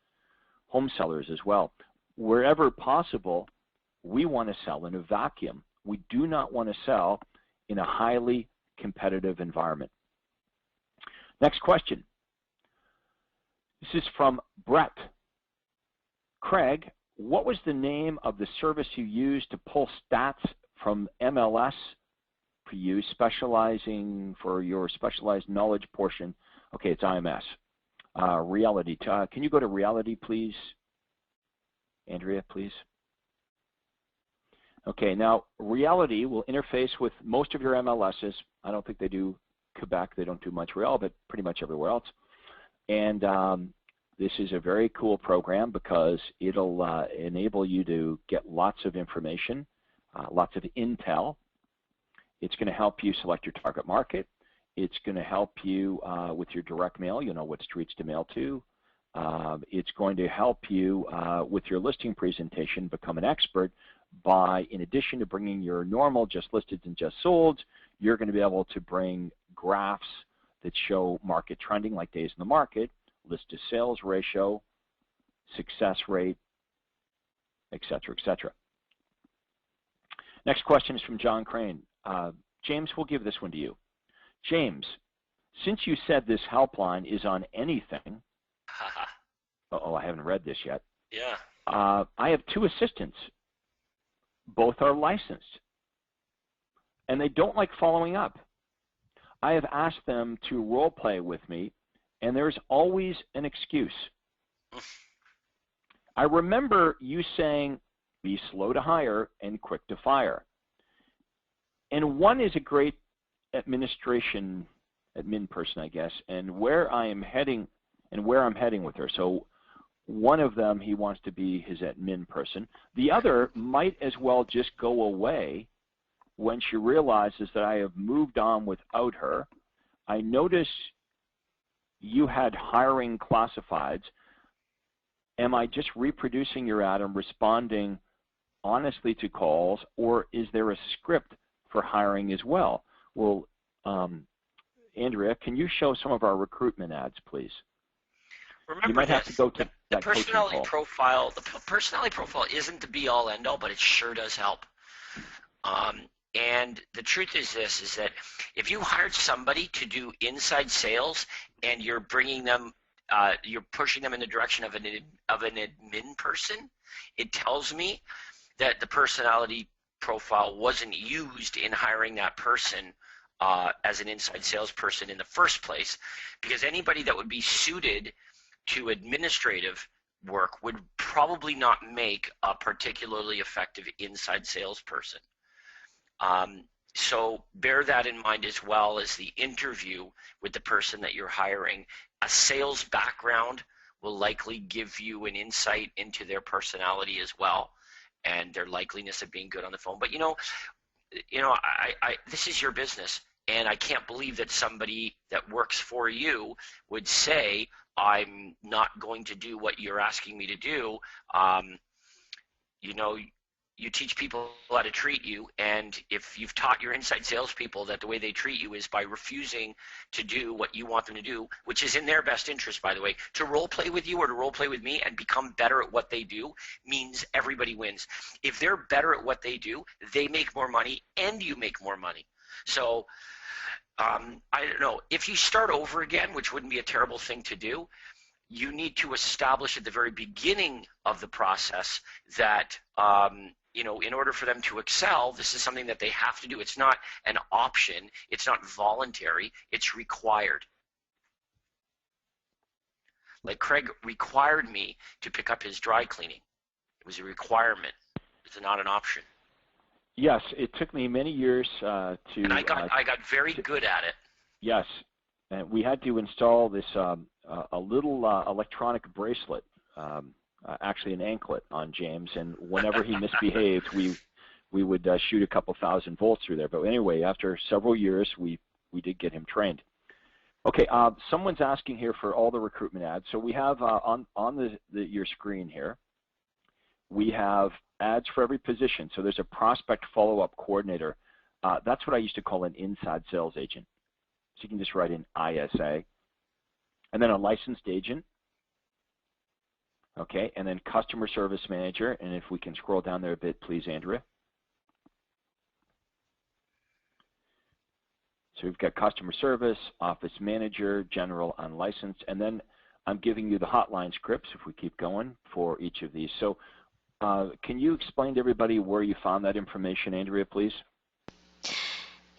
home sellers as well. Wherever possible, we want to sell in a vacuum. We do not want to sell in a highly competitive environment. Next question. This is from Brett. Craig, what was the name of the service you used to pull stats from MLS for you, specializing for your specialized knowledge portion? Okay, it's IMS. Reality. Can you go to Reality, please? Andrea, please. Okay, now Reality will interface with most of your MLSs. I don't think they do Quebec. They don't do Montreal, but pretty much everywhere else. And this is a very cool program because it'll enable you to get lots of information, lots of intel. It's going to help you select your target market. It's going to help you with your direct mail. You know what streets to mail to. It's going to help you with your listing presentation become an expert by, in addition to bringing your normal just listed and just sold, you're going to be able to bring graphs that show market trending, like days in the market, list to sales ratio, success rate, et cetera, et cetera. Next question is from John Crane. James, we'll give this one to you. James, since you said this helpline is on anything, uh-oh, I haven't read this yet. Yeah. I have 2 assistants. Both are licensed, and they don't like following up. I have asked them to role play with me, and there's always an excuse. I remember you saying, be slow to hire and quick to fire. And one is a great admin person, I guess, and where I'm heading with her. So one of them, he wants to be his admin person. The other might as well just go away when she realizes that I have moved on without her. I notice you had hiring classifieds. Am I just reproducing your ad and responding honestly to calls, or is there a script for hiring as well? Well, Andrea, can you show some of our recruitment ads, please? Remember, you might have to go to the personality profile. The personality profile isn't the be-all, end-all, but it sure does help. And the truth is this: is that if you hired somebody to do inside sales and you're bringing them, you're pushing them in the direction of an admin person, it tells me that the personality profile wasn't used in hiring that person as an inside salesperson in the first place, because anybody that would be suited to administrative work would probably not make a particularly effective inside salesperson. So bear that in mind as well as the interview with the person that you're hiring. A sales background will likely give you an insight into their personality as well and their likeliness of being good on the phone. But this is your business, and I can't believe that somebody that works for you would say, I'm not going to do what you're asking me to do. You teach people how to treat you, and if you've taught your inside salespeople that the way they treat you is by refusing to do what you want them to do, which is in their best interest, by the way, to role play with you or to role play with me and become better at what they do means everybody wins. If they're better at what they do, they make more money and you make more money. So I don't know, if you start over again, which wouldn't be a terrible thing to do, you need to establish at the very beginning of the process that in order for them to excel, this is something that they have to do. It's not an option. It's not voluntary. It's required. Like Craig required me to pick up his dry cleaning. It was a requirement. It's not an option. Yes, it took me many years to. And I got very good at it. Yes, and we had to install this a little electronic bracelet actually an anklet on James, and whenever he misbehaved, we would shoot a couple thousand volts through there. But anyway, after several years, we did get him trained. Okay, someone's asking here for all the recruitment ads. So we have on your screen here, we have ads for every position. So there's a prospect follow-up coordinator. That's what I used to call an inside sales agent. So you can just write in ISA. And then a licensed agent. Okay, and then customer service manager. And if we can scroll down there a bit, please, Andrea. So we've got customer service, office manager, general, unlicensed, and then I'm giving you the hotline scripts, if we keep going, for each of these. So can you explain to everybody where you found that information, Andrea, please?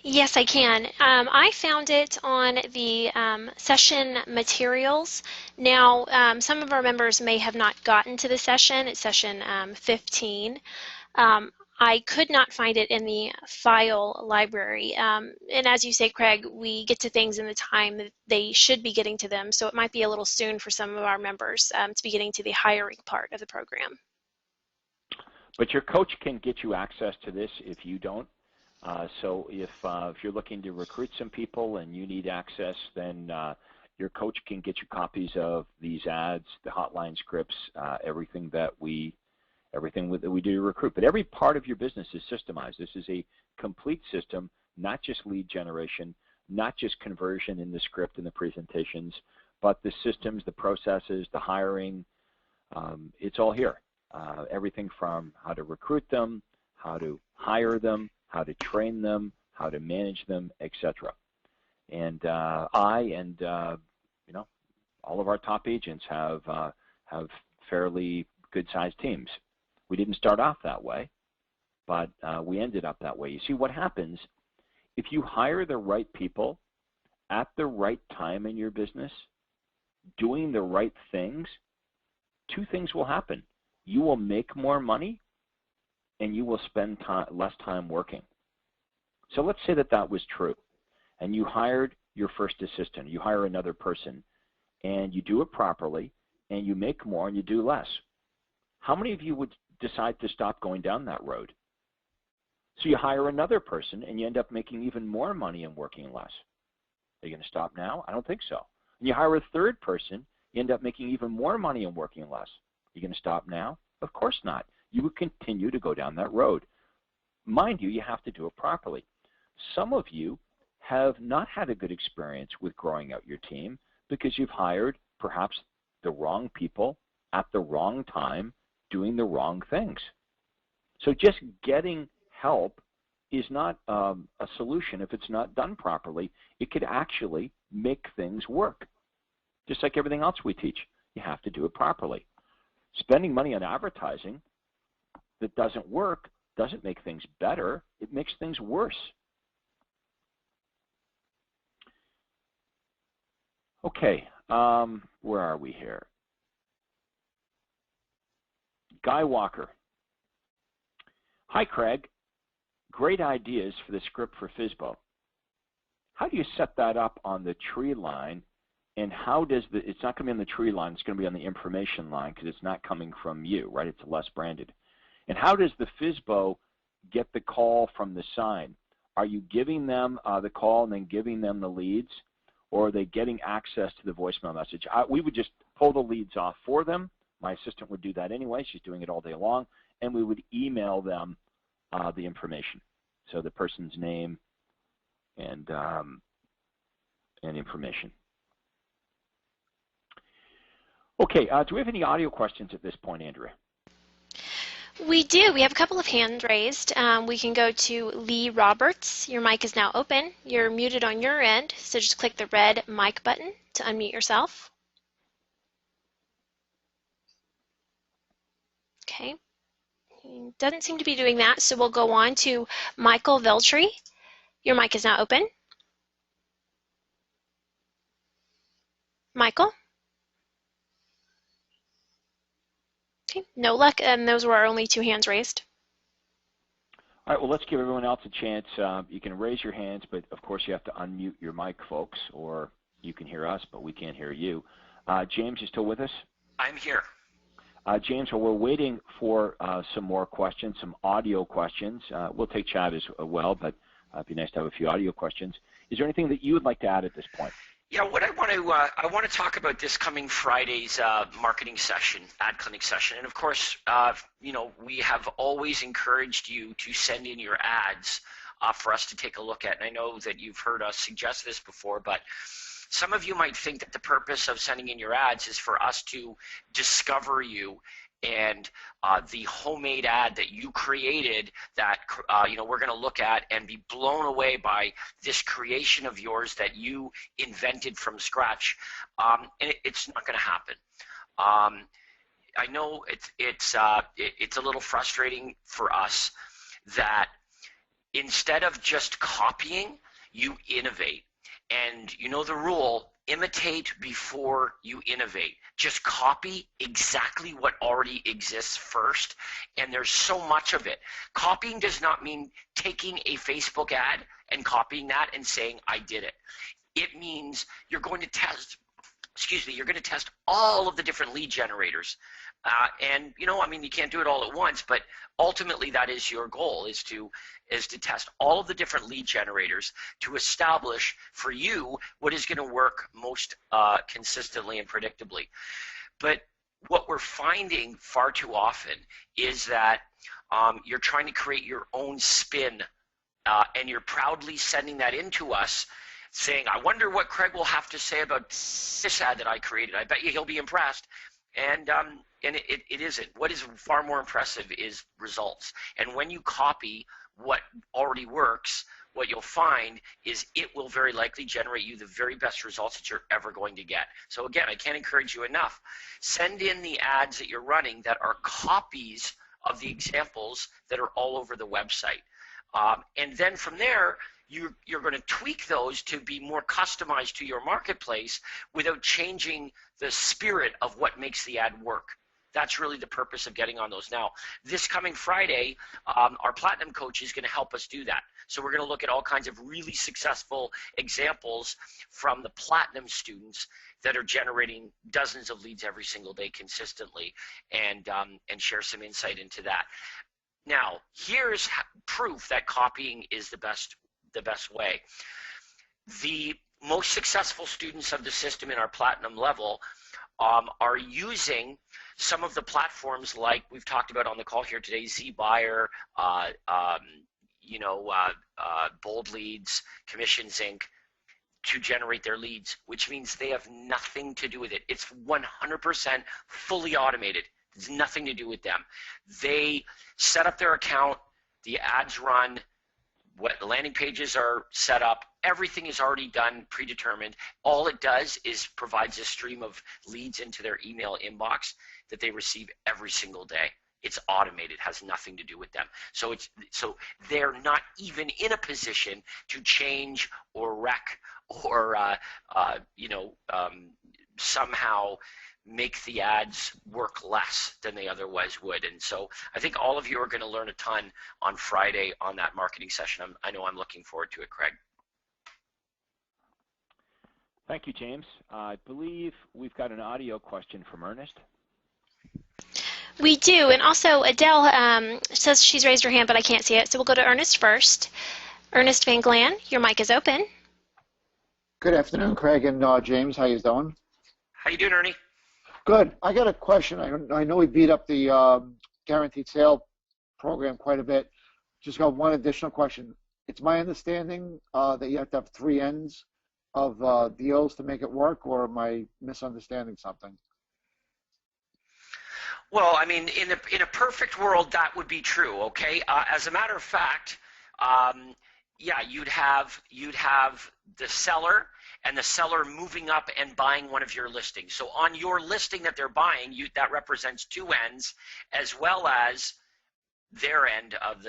Yes, I can. I found it on the session materials. Now, some of our members may have not gotten to the session. It's session 15. I could not find it in the file library. And as you say, Craig, we get to things in the time that they should be getting to them, so it might be a little soon for some of our members to be getting to the hiring part of the program. But your coach can get you access to this if you don't. So if you're looking to recruit some people and you need access, then your coach can get you copies of these ads, the hotline scripts, everything that we do to recruit. But every part of your business is systemized. This is a complete system, not just lead generation, not just conversion in the script and the presentations, but the systems, the processes, the hiring. It's all here. Everything from how to recruit them, how to hire them, how to train them, how to manage them, etc. And I and all of our top agents have fairly good-sized teams. We didn't start off that way, but we ended up that way. You see, what happens if you hire the right people at the right time in your business, doing the right things, two things will happen. You will make more money, and you will spend less time working. So let's say that was true, and you hired your first assistant. You hire another person, and you do it properly, and you make more, and you do less. How many of you would decide to stop going down that road? So you hire another person, and you end up making even more money and working less. Are you going to stop now? I don't think so. And you hire a third person, you end up making even more money and working less. Are you going to stop now? Of course not. You would continue to go down that road. Mind you, you have to do it properly. Some of you have not had a good experience with growing out your team because you've hired perhaps the wrong people at the wrong time doing the wrong things. So just getting help is not a solution if it's not done properly. It could actually make things work. Just like everything else we teach, you have to do it properly. Spending money on advertising that doesn't work doesn't make things better, it makes things worse. Okay, where are we here? Guy Walker. Hi, Craig. Great ideas for the script for FSBO. How do you set that up on the tree line, and how does it's not going to be on the tree line, it's going to be on the information line because it's not coming from you, right? It's less branded. And how does the FSBO get the call from the sign? Are you giving them the call and then giving them the leads, or are they getting access to the voicemail message? We would just pull the leads off for them. My assistant would do that anyway. She's doing it all day long. And we would email them the information. So the person's name and information. Okay, do we have any audio questions at this point, Andrea? We do. We have a couple of hands raised. We can go to Lee Roberts. Your mic is now open. You're muted on your end, so just click the red mic button to unmute yourself. Okay. He doesn't seem to be doing that, so we'll go on to Michael Veltri. Your mic is now open. Michael? Okay, no luck, and those were our only two hands raised. All right, well, let's give everyone else a chance. You can raise your hands, but of course you have to unmute your mic, folks, or you can hear us, but we can't hear you. James, you still with us? I'm here. James, while we're waiting for some more questions, some audio questions, we'll take chat as well, but it'd be nice to have a few audio questions. Is there anything that you would like to add at this point? Yeah, what I want to talk about this coming Friday's marketing session, ad clinic session, and of course, you know, we have always encouraged you to send in your ads for us to take a look at. And I know that you've heard us suggest this before, but some of you might think that the purpose of sending in your ads is for us to discover you and the homemade ad that you created that you know, we're going to look at and be blown away by this creation of yours that you invented from scratch, and it's not going to happen. I know it's a little frustrating for us that instead of just copying, you innovate. And you know the rule, imitate before you innovate. Just copy exactly what already exists first, and there's so much of it. Copying does not mean taking a Facebook ad and copying that and saying, I did it. It means you're going to test, you're going to test all of the different lead generators. And you know, I mean, you can't do it all at once, but ultimately that is your goal, is to test all of the different lead generators to establish for you what is going to work most consistently and predictably. But what we're finding far too often is that you're trying to create your own spin, and you're proudly sending that into us, saying, I wonder what Craig will have to say about this ad that I created. I bet you he'll be impressed. And it isn't. What is far more impressive is results. And when you copy what already works, what you'll find is it will very likely generate you the very best results that you're ever going to get. So again, I can't encourage you enough. Send in the ads that you're running that are copies of the examples that are all over the website. And then from there, you're going to tweak those to be more customized to your marketplace without changing the spirit of what makes the ad work. That's really the purpose of getting on those. Now, this coming Friday, our Platinum coach is going to help us do that. So we're going to look at all kinds of really successful examples from the Platinum students that are generating dozens of leads every single day consistently, and share some insight into that. Now, here's proof that copying is the best way. The most successful students of the system in our Platinum level are using some of the platforms like we've talked about on the call here today, ZBuyer, Bold Leads, Commissions Inc., to generate their leads, which means they have nothing to do with it. It's 100% fully automated. It's nothing to do with them. They set up their account, the ads run, what the landing pages are set up, everything is already done, predetermined. All it does is provides a stream of leads into their email inbox that they receive every single day. It's automated, has nothing to do with them. So they're not even in a position to change or wreck or somehow make the ads work less than they otherwise would. And so I think all of you are going to learn a ton on Friday on that marketing session. I know I'm looking forward to it, Craig. Thank you, James. I believe we've got an audio question from Ernest. We do, and also Adele says she's raised her hand, but I can't see it, so we'll go to Ernest first. Ernest Van Glan, your mic is open. Good afternoon, Craig and James. How you doing? How you doing, Ernie? Good. I got a question. I know we beat up the guaranteed sale program quite a bit. Just got one additional question. It's my understanding that you have to have 3 ends of deals to make it work, or am I misunderstanding something? Well, I mean, in a perfect world, that would be true. Okay. As a matter of fact, yeah, you'd have the seller and the seller moving up and buying one of your listings. So on your listing that they're buying, that represents 2 ends, as well as their end of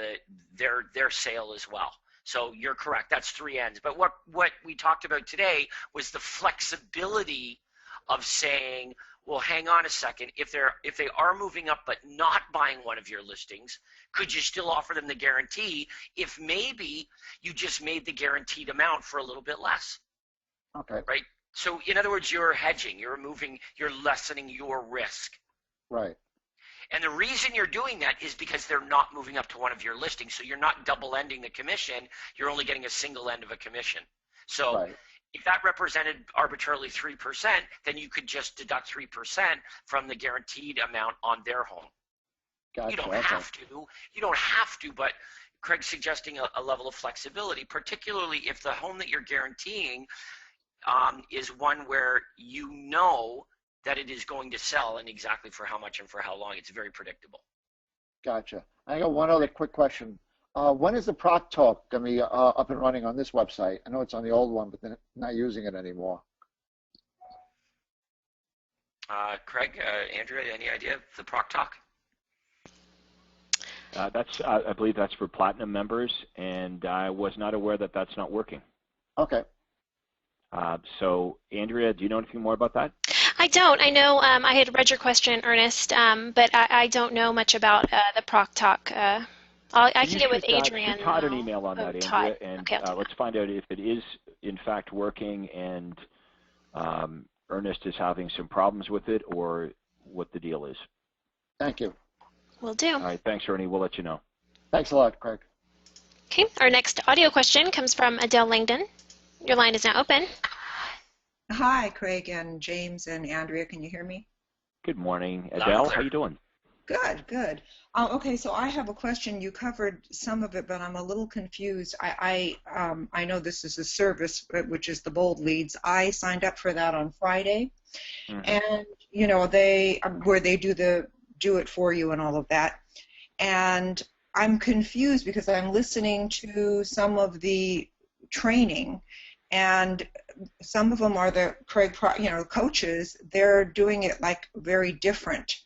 their sale as well. So you're correct. That's 3 ends. But what we talked about today was the flexibility of saying, well, hang on a second. If they are moving up but not buying one of your listings, could you still offer them the guarantee if maybe you just made the guaranteed amount for a little bit less? Okay. Right. So in other words, you're hedging. You're lessening your risk. Right. And the reason you're doing that is because they're not moving up to one of your listings. So you're not double ending the commission. You're only getting a single end of a commission. So Right. if that represented arbitrarily 3%, then you could just deduct 3% from the guaranteed amount on their home. Gotcha. You don't Okay. have to. You don't have to, but Craig's suggesting a level of flexibility, particularly if the home that you're guaranteeing is one where you know that it is going to sell and exactly for how much and for how long. It's very predictable. Gotcha. I got one other quick question. When is the Proc Talk going to be up and running on this website? I know it's on the old one, but they're not using it anymore. Craig, Andrea, any idea of the Proc Talk? That's I believe that's for Platinum members, and I was not aware that that's not working. Okay. So, Andrea, do you know anything more about that? I don't. I know I had read your question, Ernest, but I don't know much about the Proc Talk. I can get with Adrian. Shoot Todd an email on that, Andrea, Todd. and Okay, let's find out if it is in fact working and Ernest is having some problems with it or what the deal is. Thank you. Will do. All right, thanks, Ernie. We'll let you know. Thanks a lot, Craig. Okay, our next audio question comes from Adele Langdon. Your line is now open. Hi, Craig and James and Andrea. Can you hear me? Good morning, Loud and Adele. clear. How you doing? Good, good. Okay, so I have a question. You covered some of it, but I'm a little confused. I know this is a service, which is the Bold Leads. I signed up for that on Friday, and you know they where they do it for you and all of that, and I'm confused because I'm listening to some of the training, and some of them are the Craig, coaches. They're doing it like very different.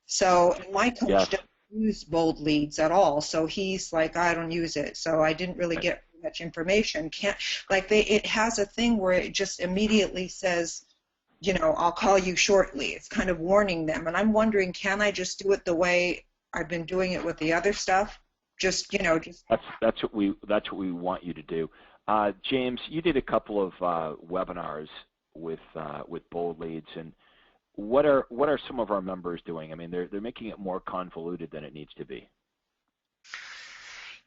So my coach doesn't use Bold Leads at all. So he's like, I don't use it. So I didn't really get much information. It has a thing where it just immediately says, you know, I'll call you shortly. It's kind of warning them. And I'm wondering, can I just do it the way I've been doing it with the other stuff? Just. That's what we want you to do. James, you did a couple of webinars with Bold Leads, and what are some of our members doing? I mean, they're making it more convoluted than it needs to be.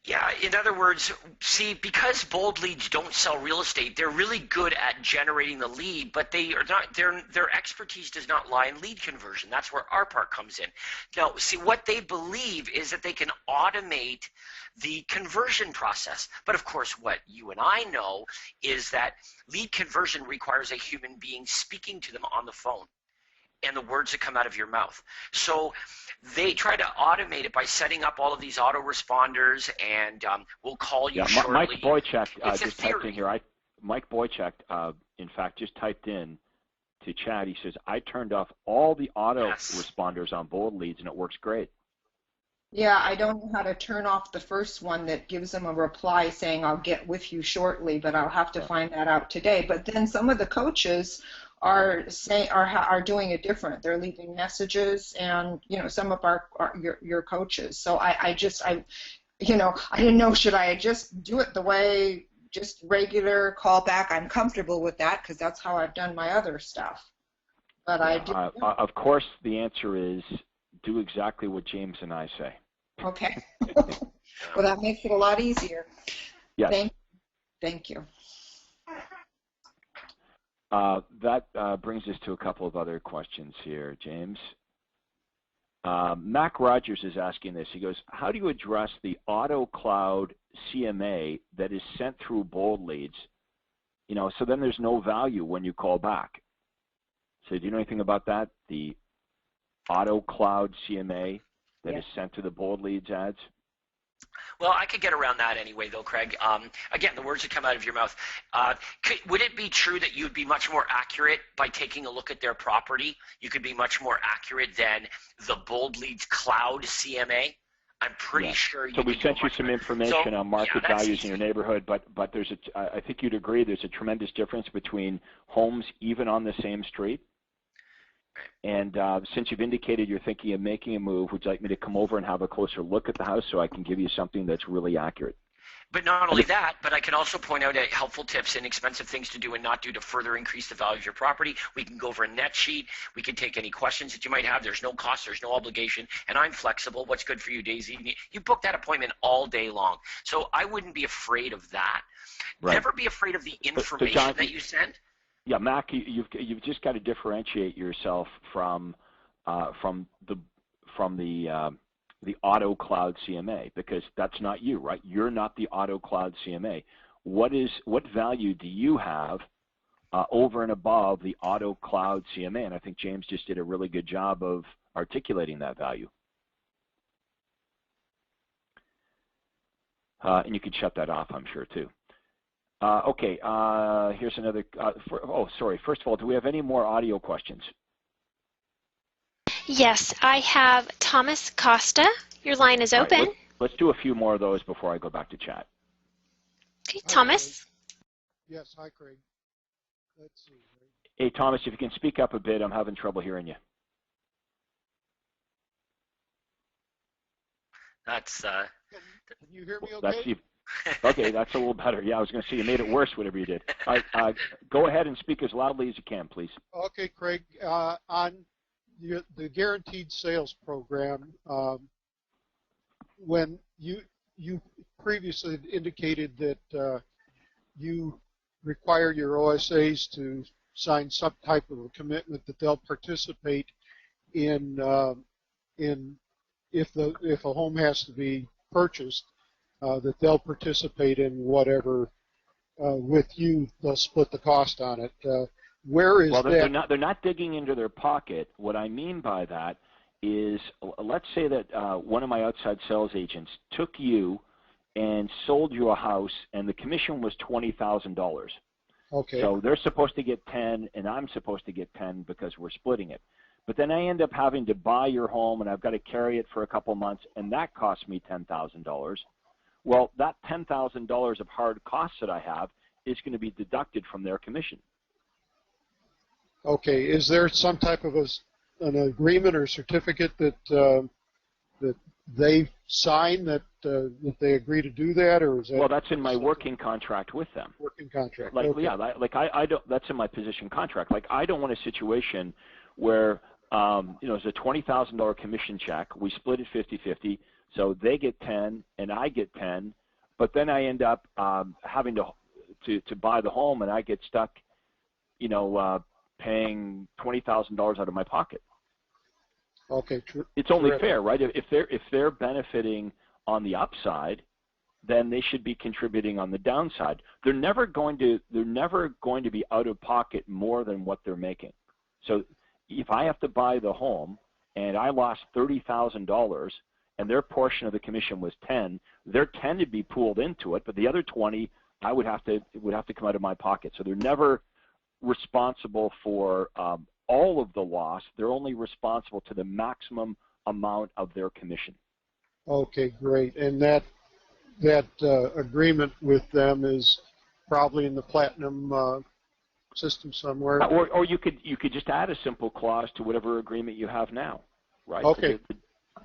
Yeah, in other words, see, because Bold Leads don't sell real estate, they're really good at generating the lead, but they are not. Their expertise does not lie in lead conversion. That's where our part comes in. Now, see, what they believe is that they can automate the conversion process. But of course, what you and I know is that lead conversion requires a human being speaking to them on the phone and the words that come out of your mouth. So they try to automate it by setting up all of these autoresponders, and we'll call you shortly. Mike Boychuk just typed in here. Mike Boychuk, in fact, just typed in to chat. He says, I turned off all the autoresponders on Bold Leads, and it works great. Yeah, I don't know how to turn off the first one that gives them a reply saying I'll get with you shortly, but I'll have to find that out today. But then some of the coaches are doing it different. They're leaving messages, and some of your coaches. So I didn't know, should I just do it the way, just regular call back? I'm comfortable with that because that's how I've done my other stuff. But of course, the answer is do exactly what James and I say. Okay. Well, that makes it a lot easier. Yes. Thank you. That brings us to a couple of other questions here, James. Mac Rogers is asking this. He goes, how do you address the auto cloud CMA that is sent through Bold Leads? So then there's no value when you call back. So do you know anything about that? The auto cloud CMA that is sent to the Bold Leads ads? Well, I could get around that anyway, though, Craig. Again, the words that come out of your mouth. Would it be true that you'd be much more accurate by taking a look at their property? You could be much more accurate than the Bold Leads Cloud CMA? I'm pretty sure you could. So we sent you some information on market values in your neighborhood, but I think you'd agree there's a tremendous difference between homes even on the same street. And since you've indicated you're thinking of making a move, would you like me to come over and have a closer look at the house so I can give you something that's really accurate? But not only that, but I can also point out helpful tips, inexpensive things to do and not do to further increase the value of your property. We can go over a net sheet. We can take any questions that you might have. There's no cost. There's no obligation. And I'm flexible. What's good for you, Daisy? You book that appointment all day long. So I wouldn't be afraid of that. Right. Never be afraid of the information John, that you send. Yeah, Mac, you've just got to differentiate yourself from the Auto Cloud CMA, because that's not you, right? You're not the Auto Cloud CMA. What value do you have over and above the Auto Cloud CMA? And I think James just did a really good job of articulating that value. And you could shut that off, I'm sure, too. Okay, here's another. Sorry. First of all, do we have any more audio questions? Yes, I have Thomas Costa. Your line is open. Right, let's do a few more of those before I go back to chat. Okay, Thomas. Yes, hi, Craig. Let's see. Hey, Thomas, if you can speak up a bit, I'm having trouble hearing you. That's. Can you hear me okay? Okay, that's a little better. Yeah, I was going to say you made it worse, whatever you did. All right, go ahead and speak as loudly as you can, please. Okay, Craig. On the guaranteed sales program, when you previously indicated that you require your OSAs to sign some type of a commitment that they'll participate in if a home has to be purchased, that they'll participate in whatever with you. They'll split the cost on it. Where is that? They're not digging into their pocket. What I mean by that is, let's say that one of my outside sales agents took you and sold you a house, and the commission was $20,000. Okay. So they're supposed to get 10, and I'm supposed to get 10 because we're splitting it. But then I end up having to buy your home, and I've got to carry it for a couple months, and that costs me $10,000. Well, that $10,000 of hard costs that I have is going to be deducted from their commission. Okay. Is there some type of an agreement or certificate that they sign that they agree to do that, or is that? Well, that's in my working contract with them. Working contract. Like, okay. yeah, I don't. That's in my position contract. Like, I don't want a situation where it's a $20,000 commission check. We split it 50-50, so they get 10 and I get 10, but then I end up having to buy the home, and I get stuck, paying $20,000 out of my pocket. Okay. It's only fair, right? If they're benefiting on the upside, then they should be contributing on the downside. They're never going to be out of pocket more than what they're making. So if I have to buy the home and I lost $30,000 and their portion of the commission was 10, their 10 would be pooled into it, but the other 20 would have to come out of my pocket. So they're never responsible for all of the loss. They're only responsible to the maximum amount of their commission. Okay, great. And that agreement with them is probably in the Platinum system somewhere. Or you could just add a simple clause to whatever agreement you have now, right? Okay.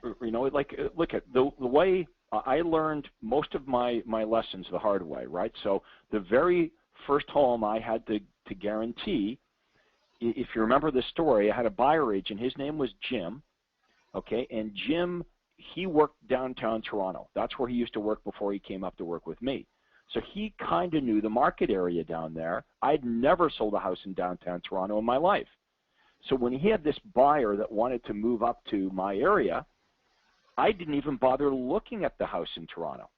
Look at the way I learned most of my lessons the hard way, right? So the very first home I had to guarantee, if you remember the story, I had a buyer agent. His name was Jim, okay? And Jim, he worked downtown Toronto. That's where he used to work before he came up to work with me. So he kind of knew the market area down there. I'd never sold a house in downtown Toronto in my life. So when he had this buyer that wanted to move up to my area, I didn't even bother looking at the house in Toronto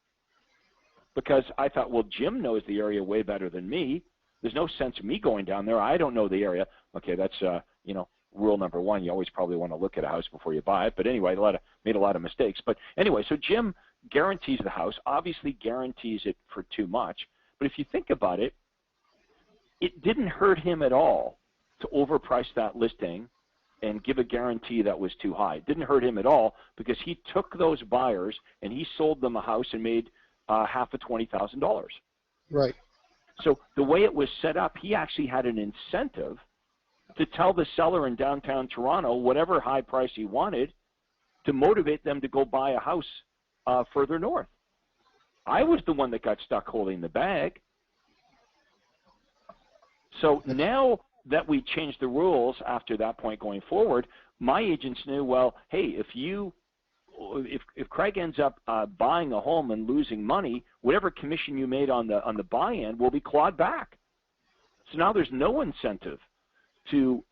because I thought, well, Jim knows the area way better than me. There's no sense of me going down there. I don't know the area. Okay, that's rule number one. You always probably want to look at a house before you buy it. But anyway, made a lot of mistakes. But anyway, so Jim guarantees the house, obviously guarantees it for too much. But if you think about it, it didn't hurt him at all to overprice that listing and give a guarantee that was too high. It didn't hurt him at all because he took those buyers and he sold them a house and made half of $20,000. Right. So the way it was set up, he actually had an incentive to tell the seller in downtown Toronto whatever high price he wanted to motivate them to go buy a house further north. I was the one that got stuck holding the bag. So now that we changed the rules after that point going forward, my agents knew, well, hey, if Craig ends up buying a home and losing money, whatever commission you made on the buy-in will be clawed back. So now there's no incentive to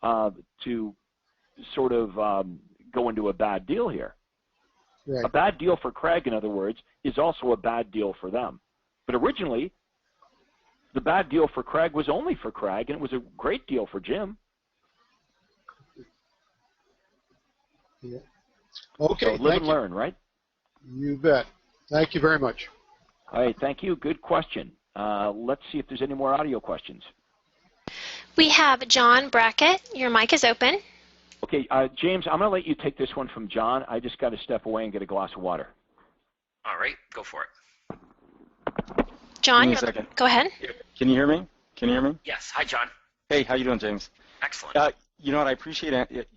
sort of go into a bad deal here. Right. A bad deal for Craig, in other words, is also a bad deal for them. But originally, the bad deal for Craig was only for Craig, and it was a great deal for Jim. Yeah. Okay. So live and learn, right? You bet. Thank you very much. All right, thank you. Good question. Let's see if there's any more audio questions. We have John Brackett. Your mic is open. Okay, James, I'm going to let you take this one from John. I just got to step away and get a glass of water. All right, go for it. John, Give me a second. go ahead. Can you hear me? Can you hear me? Yes. Hi, John. Hey, how you doing, James? Excellent. You know what? I appreciate it.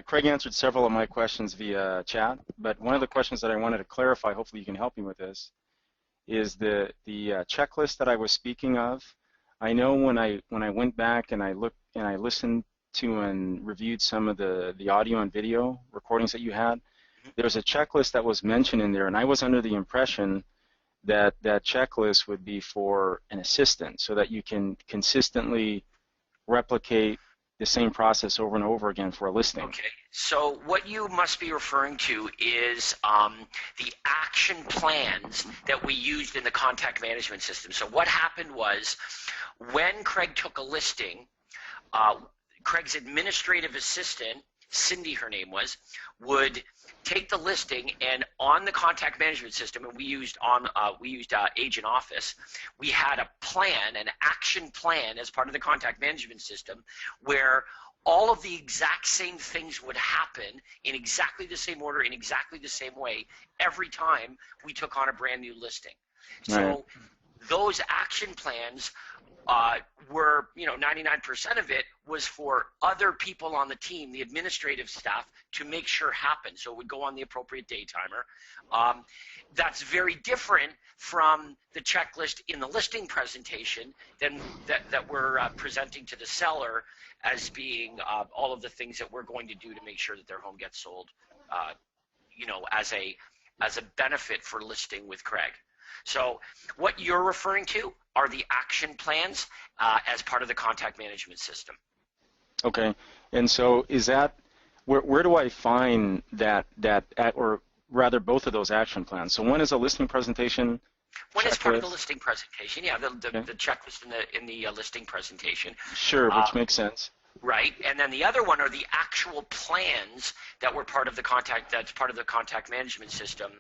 Craig answered several of my questions via chat, but one of the questions that I wanted to clarify, hopefully you can help me with this, is the checklist that I was speaking of. I know when I went back and I looked and I listened to and reviewed some of the audio and video recordings that you had, there's a checklist that was mentioned in there, and I was under the impression that that checklist would be for an assistant so that you can consistently replicate the same process over and over again for a listing. Okay, so what you must be referring to is the action plans that we used in the contact management system. So what happened was when Craig took a listing, Craig's administrative assistant, Cindy her name was, would take the listing, and on the contact management system, and we used Agent Office, we had a plan, an action plan as part of the contact management system where all of the exact same things would happen in exactly the same order, in exactly the same way every time we took on a brand new listing. So those action plans were, 99% of it was for other people on the team, the administrative staff, to make sure happened. So it would go on the appropriate day timer. That's very different from the checklist in the listing presentation that we're presenting to the seller as being all of the things that we're going to do to make sure that their home gets sold, as a benefit for listing with Craig. So what you're referring to are the action plans as part of the contact management system. Okay, and so is that, where do I find that or rather both of those action plans? So one is a listing presentation. One is part of the listing presentation, yeah, the checklist in the listing presentation. Sure, which makes sense. Right, and then the other one are the actual plans that were part of the contact management system.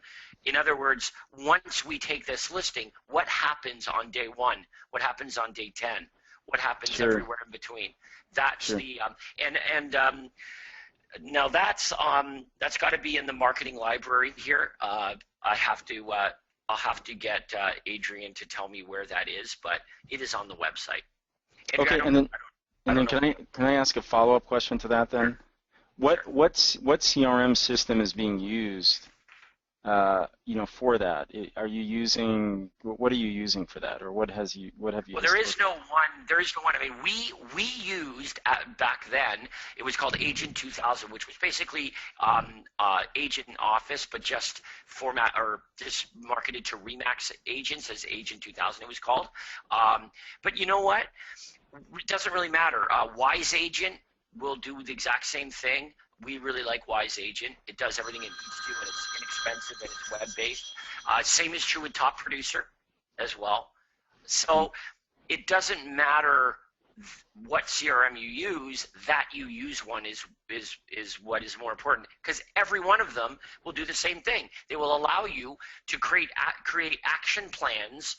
In other words, once we take this listing, what happens on day 1? What happens on day 10? What happens everywhere in between? That's the now that's got to be in the marketing library here. I'll have to get Adrian to tell me where that is, but it is on the website. Okay, and then can I ask a follow-up question to that then? What CRM system is being used, for that? Are you using, what are you using for that, or what have you? Well, there is no one. I mean, we used back then. It was called Agent 2000, which was basically Agent Office, but just just marketed to Remax agents as Agent 2000. It was called. But you know what? It doesn't really matter. Wise Agent will do the exact same thing. We really like Wise Agent. It does everything it needs to, and it's inexpensive, and it's web-based. Same is true with Top Producer as well. So it doesn't matter what CRM you use, that you use one is what is more important, because every one of them will do the same thing. They will allow you to create action plans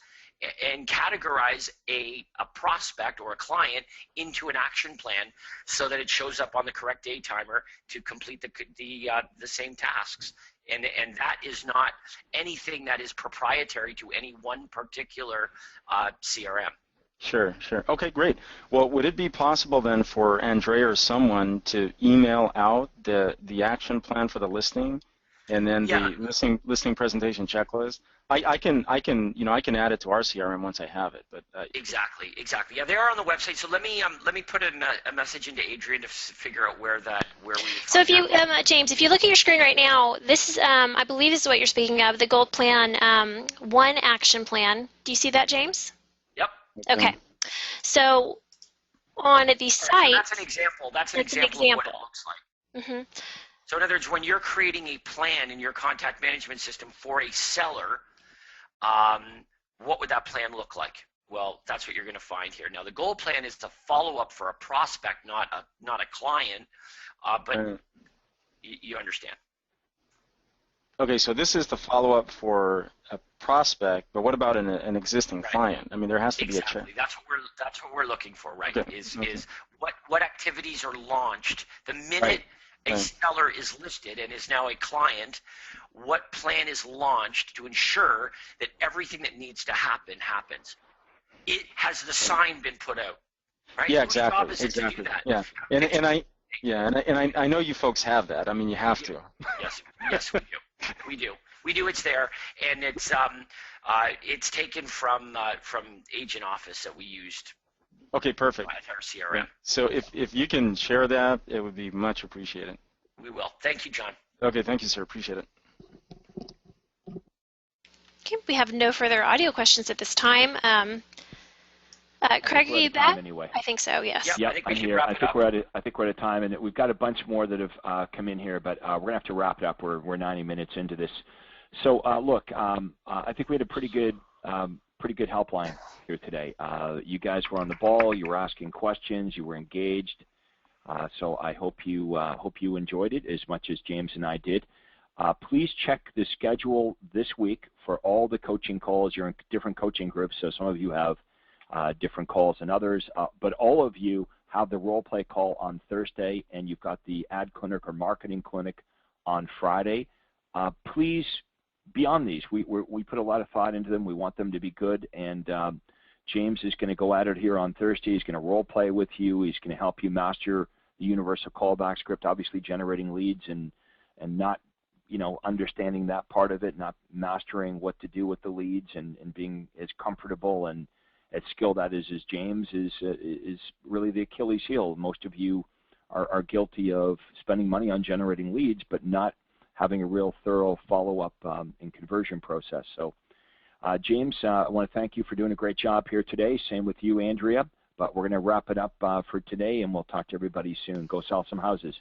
and categorize a prospect or a client into an action plan so that it shows up on the correct day timer to complete the same tasks. And that is not anything that is proprietary to any one particular CRM. Sure. Okay, great. Well, would it be possible then for Andrea or someone to email out the action plan for the listing and then the listing presentation checklist. I can add it to our CRM once I have it. But exactly. Yeah, they are on the website. So let me put a message into Adrian to figure out where we. So if you James, if you look at your screen right now, this is I believe this is what you're speaking of, the Gold Plan 1 action plan. Do you see that, James? Yep. Okay. So on the site, so that's an example. That's an example of what it looks like. Mm-hmm. So in other words, when you're creating a plan in your contact management system for a seller, what would that plan look like? Well, that's what you're going to find here. Now, the gold plan is the follow-up for a prospect, not a client, but you understand. Okay, so this is the follow-up for a prospect, but what about an existing client? I mean, there has to be a check. That's what we're looking for, right? Okay. Is what activities are launched the minute a seller is listed and is now a client, what plan is launched to ensure that everything that needs to happen happens? Has the sign been put out? Right? Yeah, Whose job is it to do that? Yeah, and I know you folks have that. I mean, you have to. Yes, we do. We do. It's there, and it's taken from Agent Office that we used. Okay, perfect. At our CRM. So if you can share that, it would be much appreciated. We will. Thank you, John. Okay, thank you, sir. Appreciate it. Okay, we have no further audio questions at this time. Craig, are you back? Anyway. I think so. Yes. Yep, I think we should I'm here. wrap it up. I think we're at a time, and we've got a bunch more that have come in here, but we're gonna have to wrap it up. We're 90 minutes into this. So look, I think we had a pretty good helpline here today. You guys were on the ball. You were asking questions. You were engaged. So I hope you enjoyed it as much as James and I did. Please check the schedule this week for all the coaching calls. You're in different coaching groups, so some of you have different calls than others, but all of you have the role play call on Thursday, and you've got the ad clinic or marketing clinic on Friday. Please be on these. We put a lot of thought into them. We want them to be good, and James is going to go at it here on Thursday. He's going to role play with you. He's going to help you master the universal callback script, obviously generating leads and not understanding that part of it, not mastering what to do with the leads and being as comfortable and as skilled at as James is really the Achilles heel. Most of you are guilty of spending money on generating leads, but not having a real thorough follow-up and conversion process. So, James, I want to thank you for doing a great job here today. Same with you, Andrea. But we're going to wrap it up for today, and we'll talk to everybody soon. Go sell some houses.